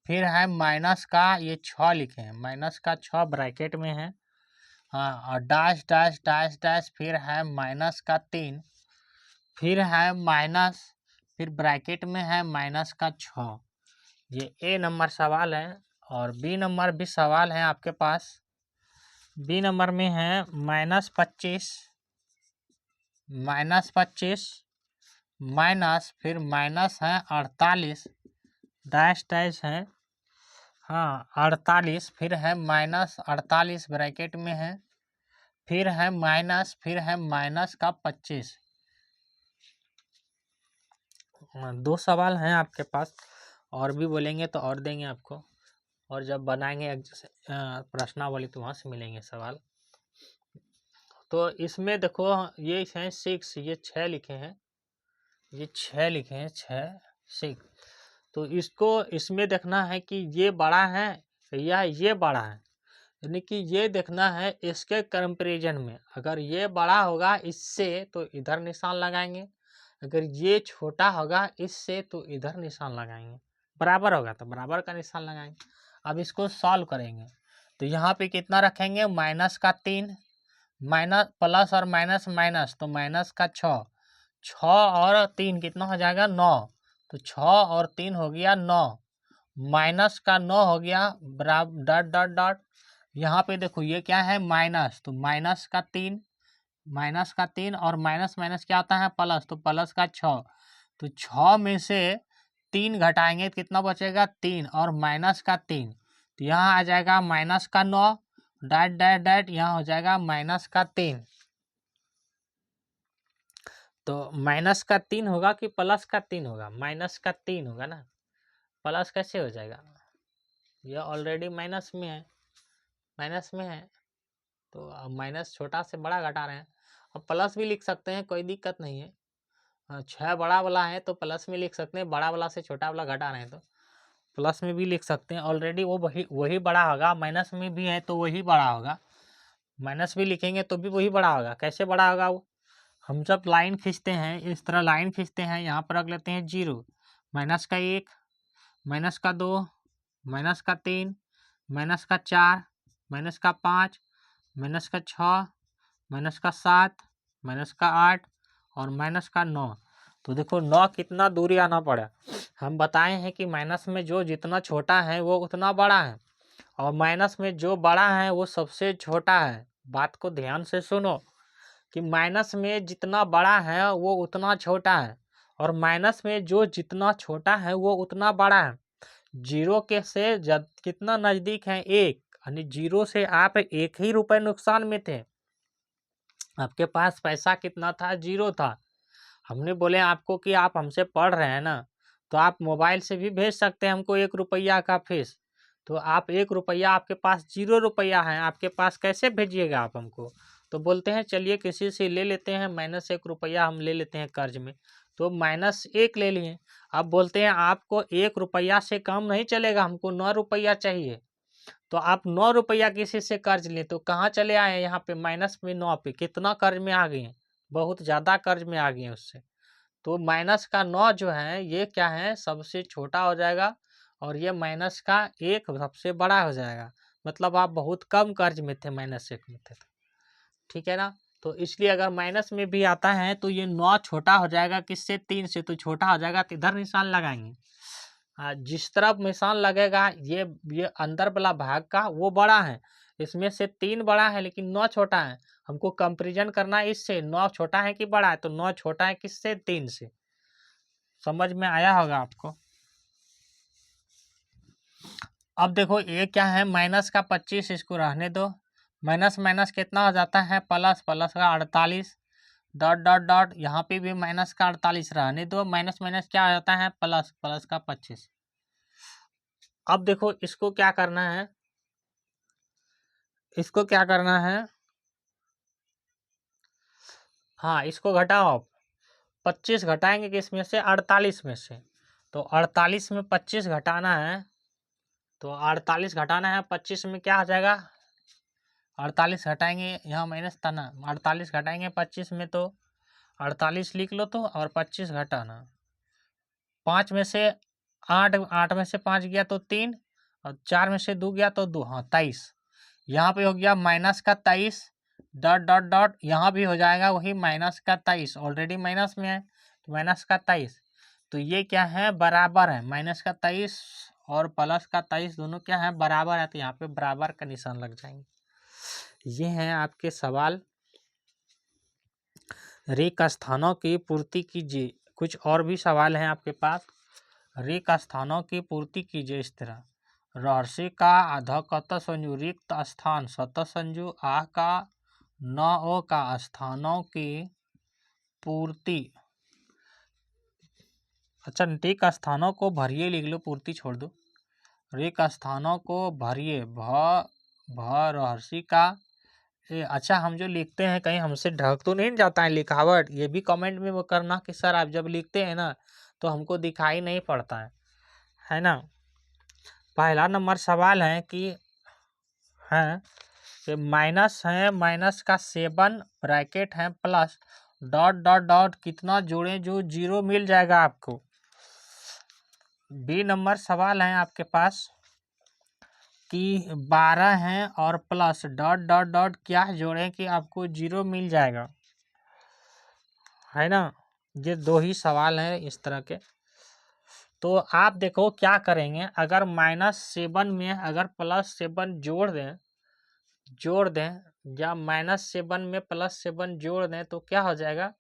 फिर है माइनस का ये 6 लिखे हैं, माइनस का 6 ब्रैकेट में है, हाँ, और डैश डैश डैश डैश, फिर है माइनस का 3, फिर है माइनस, फिर ब्रैकेट में है माइनस का 6। ये ए नंबर सवाल है। और बी नंबर भी सवाल है आपके पास। बी नंबर में है -25, माइनस, फिर माइनस है 48, डैश डैश है, हाँ 48, फिर है -48 ब्रैकेट में है, फिर है माइनस, फिर है माइनस का 25। 2 सवाल हैं आपके पास, और भी बोलेंगे तो और देंगे आपको, और जब बनाएंगे प्रश्नावली तो वहाँ से मिलेंगे सवाल। तो इसमें देखो ये हैं 6, ये 6 लिखे हैं, ये 6 लिखे हैं, 6 6। तो इसको इसमें देखना है कि ये बड़ा है या ये बड़ा है, यानी कि ये देखना है इसके कंपैरिजन में। अगर ये बड़ा होगा इससे तो इधर निशान लगाएंगे, अगर ये छोटा होगा इससे तो इधर निशान लगाएंगे, बराबर होगा तो बराबर का निशान लगाएंगे। अब इसको सॉल्व करेंगे तो यहाँ पे कितना रखेंगे, माइनस का 3, माइनस प्लस और माइनस माइनस, तो माइनस का 6, 6 और 3 कितना हो जाएगा 9, तो 6 और 3 हो गया 9, माइनस का 9 हो गया, बराबर डॉट डॉट डॉट। यहाँ पे देखो ये क्या है माइनस, तो माइनस का 3 और माइनस माइनस क्या होता है प्लस, तो प्लस का 6, तो 6 में से 3 घटाएंगे तो कितना बचेगा 3, और माइनस का 3, तो यहाँ आ जाएगा माइनस का 9, डैट डैट डैट, यहाँ हो जाएगा माइनस का 3। तो माइनस का 3 होगा कि प्लस का 3 होगा, माइनस का 3 होगा ना, प्लस कैसे हो जाएगा, यह ऑलरेडी माइनस में है, माइनस में है, तो अब माइनस छोटा से बड़ा घटा रहे हैं। अब प्लस भी लिख सकते हैं, कोई दिक्कत नहीं है, 6 बड़ा वाला है तो प्लस में लिख सकते हैं, बड़ा वाला से छोटा वाला घटा रहे हैं तो प्लस में भी लिख सकते हैं, ऑलरेडी वो वही बड़ा होगा, माइनस में भी है तो वही बड़ा होगा, माइनस भी लिखेंगे तो भी वही बड़ा होगा। कैसे बड़ा होगा वो, हम जब लाइन खींचते हैं इस तरह लाइन खींचते हैं, यहाँ पर रख लेते हैं 0, माइनस का 1, माइनस का 2, माइनस का 3, माइनस का 4, माइनस का 5, माइनस का 6, माइनस का 7, माइनस का 8 और माइनस का 9। तो देखो 9 कितना दूरी आना पड़ा, हम बताए हैं कि माइनस में जो जितना छोटा है वो उतना बड़ा है, और माइनस में जो बड़ा है वो सबसे छोटा है। बात को ध्यान से सुनो कि माइनस में जितना बड़ा है वो उतना छोटा है, और माइनस में जो जितना छोटा है वो उतना बड़ा है। जीरो के से कितना नज़दीक है 1, यानी 0 से आप 1 ही रुपये नुकसान में थे, आपके पास पैसा कितना था 0 था। हमने बोले आपको कि आप हमसे पढ़ रहे हैं ना, तो आप मोबाइल से भी भेज सकते हैं हमको 1 रुपया का फीस, तो आप 1 रुपया आपके पास 0 रुपया है, आपके पास कैसे भेजिएगा आप हमको। तो बोलते हैं चलिए किसी से ले लेते हैं, -1 रुपया हम ले लेते हैं कर्ज में, तो -1 ले लिए। अब बोलते हैं आपको 1 रुपया से कम नहीं चलेगा, हमको 9 रुपया चाहिए, तो आप 9 रुपया किसी से कर्ज लें, तो कहाँ चले आए यहाँ पे माइनस में 9 पे, कितना कर्ज में आ गए हैं, बहुत ज़्यादा कर्ज में आ गए हैं उससे। तो माइनस का 9 जो है ये क्या है सबसे छोटा हो जाएगा, और ये माइनस का 1 सबसे बड़ा हो जाएगा, मतलब आप बहुत कम कर्ज में थे, -1 में थे, ठीक है ना। तो इसलिए अगर माइनस में भी आता है तो ये 9 छोटा हो जाएगा किससे, 3 से, तो छोटा हो जाएगा तो इधर निशान लगाएंगे। जिस तरफ निशान लगेगा ये अंदर वाला भाग का वो बड़ा है, इसमें से 3 बड़ा है लेकिन 9 छोटा है, हमको कंपैरिजन करना है इससे, 9 छोटा है कि बड़ा है, तो 9 छोटा है किससे, 3 से। समझ में आया होगा आपको। अब देखो ये क्या है माइनस का 25, इसको रहने दो, माइनस माइनस कितना हो जाता है प्लस, प्लस का 48, डॉट डॉट डॉट, यहाँ पे भी माइनस का 48 रहने दो, माइनस माइनस क्या हो जाता है प्लस, प्लस का 25। अब देखो इसको क्या करना है, इसको क्या करना है, हाँ इसको घटाओ, 25 घटाएंगे किस में से, 48 में से। तो 48 में 25 घटाना है, तो 48 घटाना है 25 में, क्या आ जाएगा, 48 घटाएंगे, यहाँ माइनस था ना, 48 घटाएंगे 25 में तो 48 लिख लो, तो और 25 घटाना, 5 में से 8, 8 में से 5 गया तो 3, और 4 में से 2 गया तो 2, हाँ 23। यहाँ पे हो गया माइनस का 23, डॉट डॉट डॉट, यहाँ भी हो जाएगा वही माइनस का 23, ऑलरेडी माइनस में है तो माइनस का 23। तो ये क्या है, बराबर है, माइनस का 23 और प्लस का 23 दोनों क्या है, बराबर है, तो यहाँ पे बराबर का निशान लग जाएंगे। ये हैं आपके सवाल। रेख स्थानों की पूर्ति कीजिए। कुछ और भी सवाल हैं आपके पास। रेख स्थानों की पूर्ति कीजिए इस तरह, राशि का अधकत संजु रिक्त स्थान सत संजु आ का न ओ का स्थानों की पूर्ति। अच्छा, रेख स्थानों को भरिए लिख लो, पूर्ति छोड़ दो। रेख स्थानों को भरिए, भ राशि का अच्छा, हम जो लिखते हैं कहीं हमसे ढक तो नहीं जाता है लिखावट, ये भी कमेंट में वो करना कि सर आप जब लिखते हैं ना तो हमको दिखाई नहीं पड़ता है ना। पहला नंबर सवाल है कि माइनस है, माइनस का 7 ब्रैकेट है प्लस डॉट डॉट डॉट, कितना जोड़ें जो 0 मिल जाएगा आपको। बी नंबर सवाल है आपके पास कि 12 है और प्लस डॉट डॉट डॉट, क्या जोड़ें कि आपको 0 मिल जाएगा, है ना। ये 2 ही सवाल हैं इस तरह के। तो आप देखो क्या करेंगे, अगर -7 में अगर +7 जोड़ दें या -7 में +7 जोड़ दें तो क्या हो जाएगा,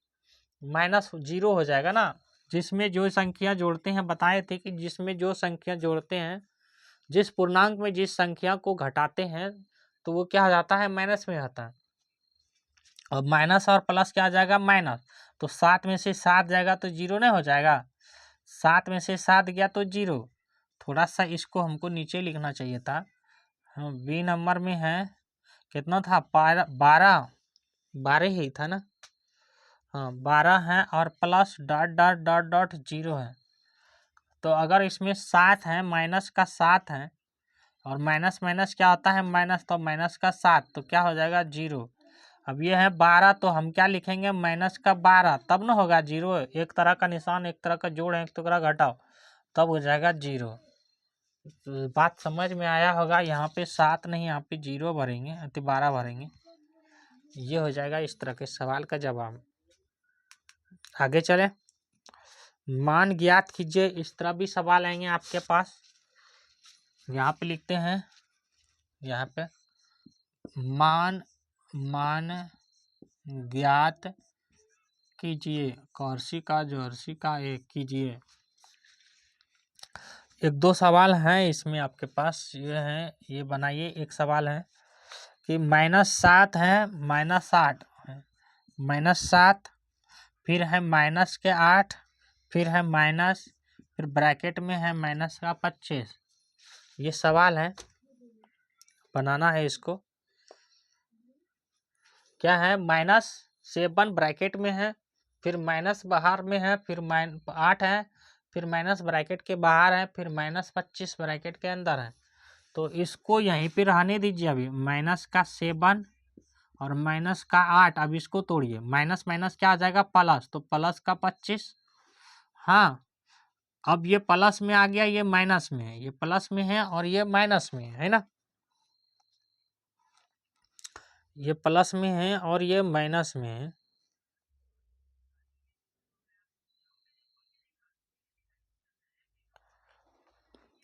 -0 हो जाएगा ना। जिसमें जो संख्या जोड़ते हैं, बताए थे कि जिसमें जो संख्या जोड़ते हैं, जिस पूर्णांक में जिस संख्या को घटाते हैं तो वो क्या हो जाता है, माइनस में आता है। और माइनस और प्लस क्या आ जाएगा, माइनस, तो 7 में से 7 जाएगा तो 0 नहीं हो जाएगा, 7 में से 7 गया तो 0। थोड़ा सा इसको हमको नीचे लिखना चाहिए था। बी नंबर में है कितना था, 12 ही था ना, हाँ 12 है और plus dot dot dot dot 0 है। तो अगर इसमें 7 है, माइनस का 7 है, और माइनस माइनस क्या होता है, माइनस, तो माइनस का 7 तो क्या हो जाएगा, 0। अब ये है 12, तो हम क्या लिखेंगे, माइनस का 12, तब ना होगा 0। एक तरह का निशान, एक तरह का जोड़ है, एक तरह घटाओ, तब हो जाएगा 0। तो बात समझ में आया होगा। यहाँ पे 7 नहीं, यहाँ पे 0 भरेंगे तो 12 भरेंगे। ये हो जाएगा इस तरह के सवाल का जवाब। आगे चले, मान ज्ञात कीजिए, इस तरह भी सवाल आएंगे आपके पास। यहाँ पे लिखते हैं, यहाँ पे मान ज्ञात कीजिए, कर्सी का जर्सी का एक कीजिए। 1-2 सवाल हैं इसमें आपके पास, ये है, ये बनाइए। एक सवाल है कि -7 है, -8 है, -7, फिर है -8, फिर है माइनस, फिर ब्रैकेट में है -25। ये सवाल है, बनाना है इसको। क्या है, -7 ब्रैकेट में है, फिर माइनस बाहर में है, फिर -8 है, फिर माइनस ब्रैकेट के बाहर है, फिर -25 ब्रैकेट के अंदर है। तो इसको यहीं पे रहने दीजिए अभी, माइनस का 7 और माइनस का 8। अब इसको तोड़िए, माइनस माइनस क्या आ जाएगा, प्लस, तो प्लस का 25। हाँ, अब ये प्लस में आ गया, ये माइनस में है, ये प्लस में है और ये माइनस में है ना। ये प्लस में है और ये माइनस में है।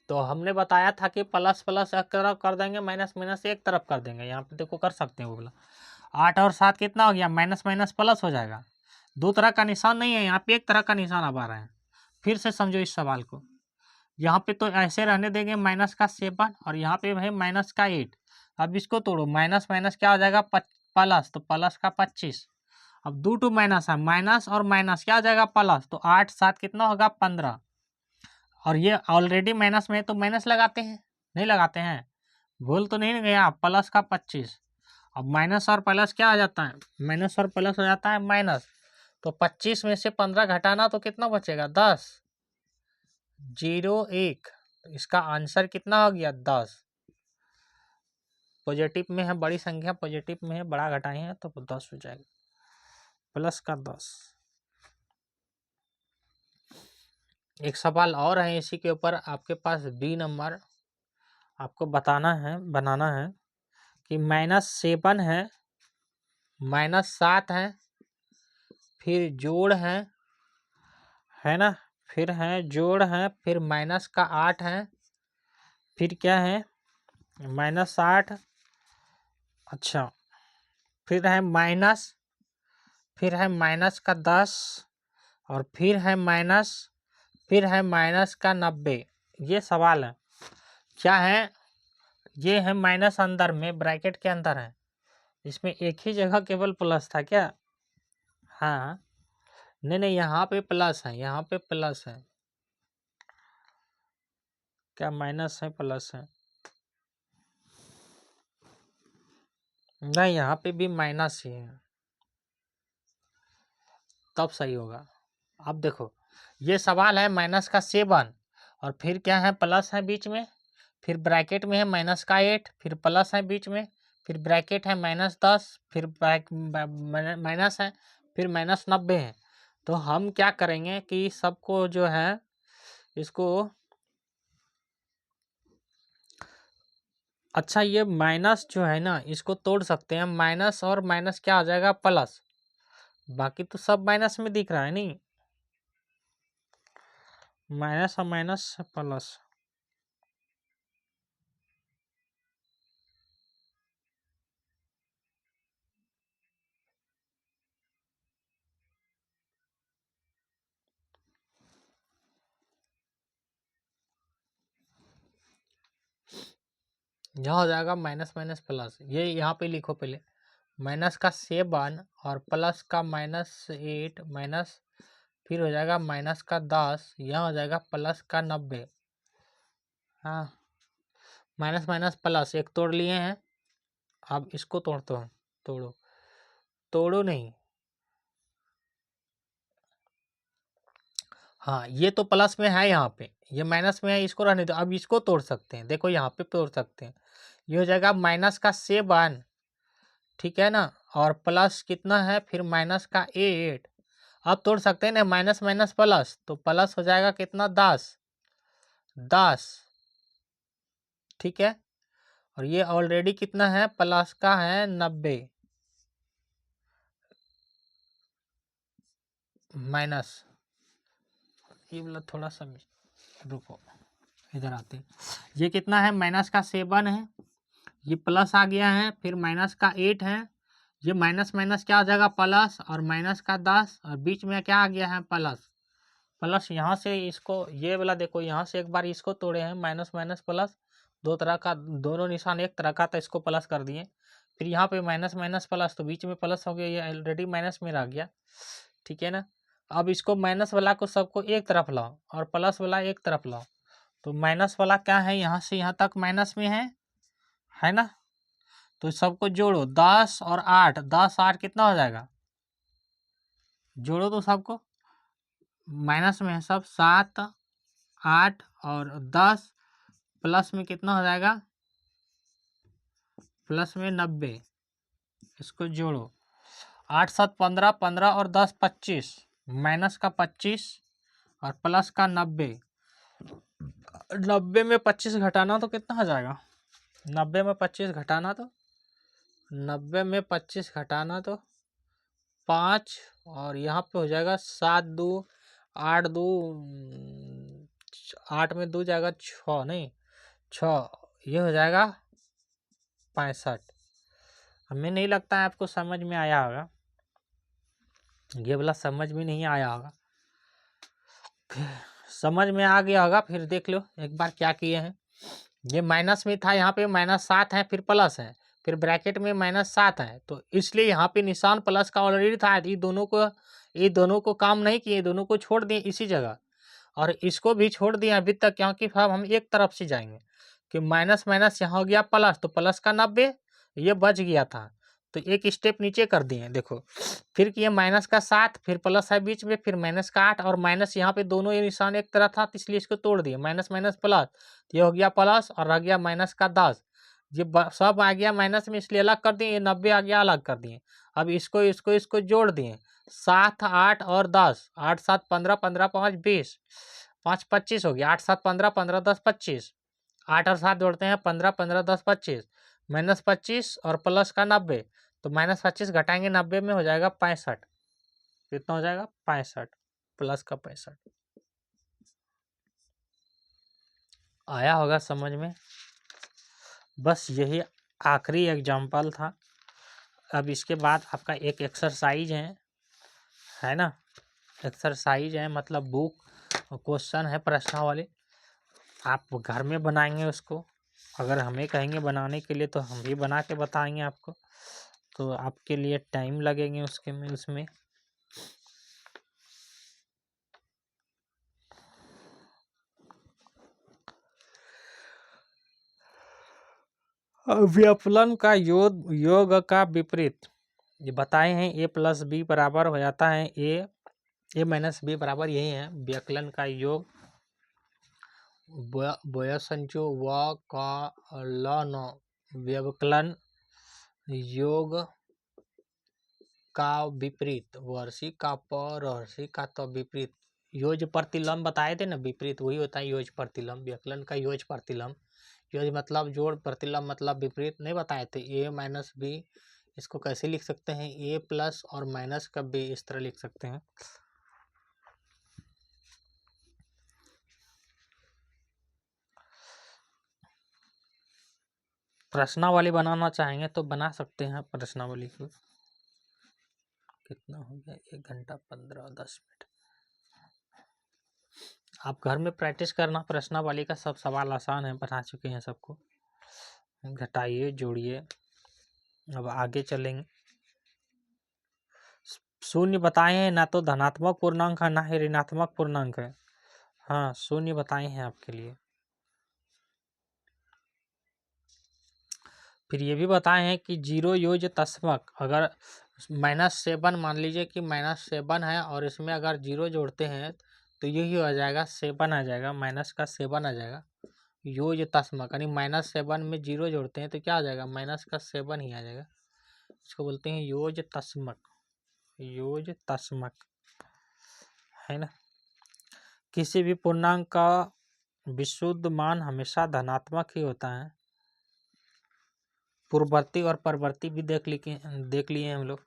तो हमने बताया था कि प्लस प्लस एक तरफ कर देंगे, माइनस माइनस एक तरफ कर देंगे। यहाँ पे देखो कर सकते हैं वो बोला। 8 और 7 कितना हो गया, माइनस माइनस प्लस हो जाएगा। 2 तरह का निशान नहीं है, यहाँ पे एक तरह का निशान अब आ रहा है। फिर से समझो इस सवाल को, यहाँ पे तो ऐसे रहने देंगे, माइनस का 7 और यहाँ पे भाई माइनस का 8। अब इसको तोड़ो, माइनस माइनस क्या हो जाएगा, प्लस, तो प्लस का 25। अब 2 माइनस है, माइनस और माइनस क्या हो जाएगा, प्लस, तो 8 7 कितना होगा, 15। और ये ऑलरेडी माइनस में है तो माइनस लगाते हैं, नहीं लगाते हैं, भूल तो नहीं गया, प्लस का 25। अब माइनस और प्लस क्या आ जाता है, माइनस और प्लस हो जाता है माइनस, तो 25 में से 15 घटाना तो कितना बचेगा 10, 0 1। इसका आंसर कितना हो गया 10। पॉजिटिव में है, बड़ी संख्या पॉजिटिव में है, बड़ा घटाए हैं तो 10 हो जाएगा, प्लस का 10। एक सवाल और है इसी के ऊपर, आपके पास बी नंबर आपको बनाना है कि -7 है, -7 है, फिर जोड़ है ना, फिर है जोड़ है, फिर माइनस का 8 है, फिर क्या है -8, अच्छा, फिर है माइनस, फिर है माइनस का 10, और फिर है माइनस का 90। ये सवाल है क्या है, ये है माइनस अंदर में ब्रैकेट के अंदर है, इसमें एक ही जगह केवल प्लस था क्या? हाँ, नहीं यहाँ पे प्लस है, यहाँ पे प्लस है क्या, माइनस है प्लस है? नहीं, यहाँ पे भी माइनस ही है, तब सही होगा। अब देखो ये सवाल है माइनस का 7, और फिर क्या है प्लस है बीच में, फिर ब्रैकेट में है माइनस का 8, फिर प्लस है बीच में, फिर ब्रैकेट है -10, फिर माइनस है, फिर -90 है। तो हम क्या करेंगे कि सबको जो है इसको, अच्छा ये माइनस जो है ना इसको तोड़ सकते हैं, माइनस और माइनस क्या हो जाएगा प्लस, बाकी तो सब माइनस में दिख रहा है, नहीं माइनस और माइनस प्लस। यहाँ हो जाएगा माइनस माइनस प्लस, ये यहाँ पे लिखो पहले, माइनस का 7 और प्लस का -8 माइनस, फिर हो जाएगा माइनस का 10, यहाँ हो जाएगा प्लस का 90। हाँ, माइनस माइनस प्लस एक तोड़ लिए हैं, अब इसको तोड़ते हैं, तोड़ो तोड़ो नहीं, हाँ ये तो प्लस में है, यहाँ पे ये माइनस में है, इसको रहने दो, अब इसको तोड़ सकते हैं, देखो यहाँ पे तोड़ सकते हैं, ये हो जाएगा माइनस का 7, ठीक है ना, और प्लस कितना है फिर माइनस का 8, अब तोड़ सकते हैं ना, माइनस माइनस प्लस, तो प्लस हो जाएगा कितना 10, ठीक है, और ये ऑलरेडी कितना है प्लस का है 90, माइनस, ये वाला थोड़ा सा रुको, इधर आते, ये कितना है माइनस का 7 है, ये प्लस आ गया है, फिर माइनस का 8 है, ये माइनस माइनस क्या हो जाएगा प्लस, और माइनस का 10, और बीच में क्या आ गया है प्लस, प्लस यहाँ से इसको, ये वाला देखो यहाँ से एक बार इसको तोड़े हैं, माइनस माइनस प्लस, दो तरह का, दोनों निशान एक तरह का, तो इसको प्लस कर दिए, फिर यहाँ पे माइनस माइनस प्लस, तो बीच में प्लस हो गया, ये ऑलरेडी माइनस में रह गया, ठीक है ना। अब इसको माइनस वाला को सबको एक तरफ लाओ, और प्लस वाला एक तरफ लाओ, तो माइनस वाला क्या है यहाँ से यहाँ तक माइनस में है ना, तो सबको जोड़ो, 10 और 8, 10 8 कितना हो जाएगा, जोड़ो तो सबको, माइनस में है सब, 7 8 और 10, प्लस में कितना हो जाएगा, प्लस में 90, इसको जोड़ो, 8 7 15, 15 और 10 25, माइनस का 25 और प्लस का 90, 90 में 25 घटाना तो कितना हो जाएगा, 90 में 25 घटाना तो 90 में 25 घटाना तो 5, और यहाँ पे हो जाएगा 7 2 8 2, 8 में 2 जाएगा 6, नहीं 6, ये हो जाएगा 65। हमें नहीं लगता है आपको समझ में आया होगा, ये वाला समझ में नहीं आया होगा, समझ में आ गया होगा, फिर देख लो एक बार क्या किए हैं, ये माइनस में था, यहाँ पे -7 है, फिर प्लस है, फिर ब्रैकेट में -7 है, तो इसलिए यहाँ पे निशान प्लस का ऑलरेडी था, ये दोनों को काम नहीं किए, दोनों को छोड़ दिए इसी जगह, और इसको भी छोड़ दिए अभी तक, क्योंकि अब हम एक तरफ से जाएंगे कि माइनस माइनस यहाँ हो गया प्लस, तो प्लस का 90 ये बच गया था, तो एक स्टेप नीचे कर दिए देखो, फिर किए माइनस का 7, फिर प्लस है बीच में, फिर माइनस का 8 और माइनस यहाँ पे दोनों ये निशान एक तरह था तो इसलिए इसको तोड़ दिए, माइनस माइनस प्लस, तो ये हो गया प्लस और रह गया माइनस का 10। ये सब आ गया माइनस में इसलिए अलग कर दिए, ये 90 आ गया अलग कर दिए। अब इसको इसको इसको जोड़ दिए, 7 8 और 10, 8 7 15, 15 5 20, 5 25 हो गया, 8 7 15, 15 10 25, 8 और 7 जोड़ते हैं 15, 15 10 25, माइनस 25 और प्लस का 90, तो माइनस 25 घटाएंगे 90 में हो जाएगा 65। कितना हो जाएगा 65, प्लस का 65। आया होगा समझ में। बस यही आखिरी एग्जाम्पल था। अब इसके बाद आपका एक एक्सरसाइज है ना, एक्सरसाइज है मतलब बुक क्वेश्चन है प्रश्नावली, आप घर में बनाएंगे उसको। अगर हमें कहेंगे बनाने के लिए तो हम भी बना के बताएंगे आपको, तो आपके लिए टाइम लगेंगे उसमें। व्यवकलन का योग का विपरीत ये बताए हैं, a प्लस बी बराबर हो जाता है a माइनस बी बराबर यही है। व्यवकलन का योग वयसंचो व्यवकलन, व्यवकलन योग का विपरीत, वर्षी का परवर्षी का तो विपरीत। योज प्रतिलंब बताए थे ना, विपरीत वही होता है योज प्रतिलंब। व्यवकलन का योज प्रतिलंब, योज मतलब जोड़, प्रतिलंब मतलब विपरीत नहीं बताए थे। ए माइनस बी इसको कैसे लिख सकते हैं, ए प्लस और माइनस का बी इस तरह लिख सकते हैं। प्रश्नावली बनाना चाहेंगे तो बना सकते हैं प्रश्नावली को। कितना हो गया, 1 घंटा 15 10 मिनट। आप घर में प्रैक्टिस करना, प्रश्नावली का सब सवाल आसान है, बना चुके हैं सबको। घटाइए जोड़िए। अब आगे चलेंगे। शून्य बताए हैं, ना तो धनात्मक पूर्णांक है ना ही ऋणात्मक पूर्णांक है। हाँ शून्य बताए हैं आपके लिए। फिर ये भी बताए हैं कि 0 योज तस्मक, अगर -7 मान लीजिए कि -7 है और इसमें अगर 0 जोड़ते हैं तो यही हो जाएगा 7 आ जाएगा, माइनस का 7 आ जाएगा। योज तस्मक यानी -7 में 0 जोड़ते हैं तो क्या आ जाएगा, माइनस का 7 ही आ जाएगा। इसको बोलते हैं योज तस्मक, योज तस्मक है ना। किसी भी पूर्णांक का विशुद्ध मान हमेशा धनात्मक ही होता है। पूर्ववर्ती और परवर्ती भी देख लिए हम लोग।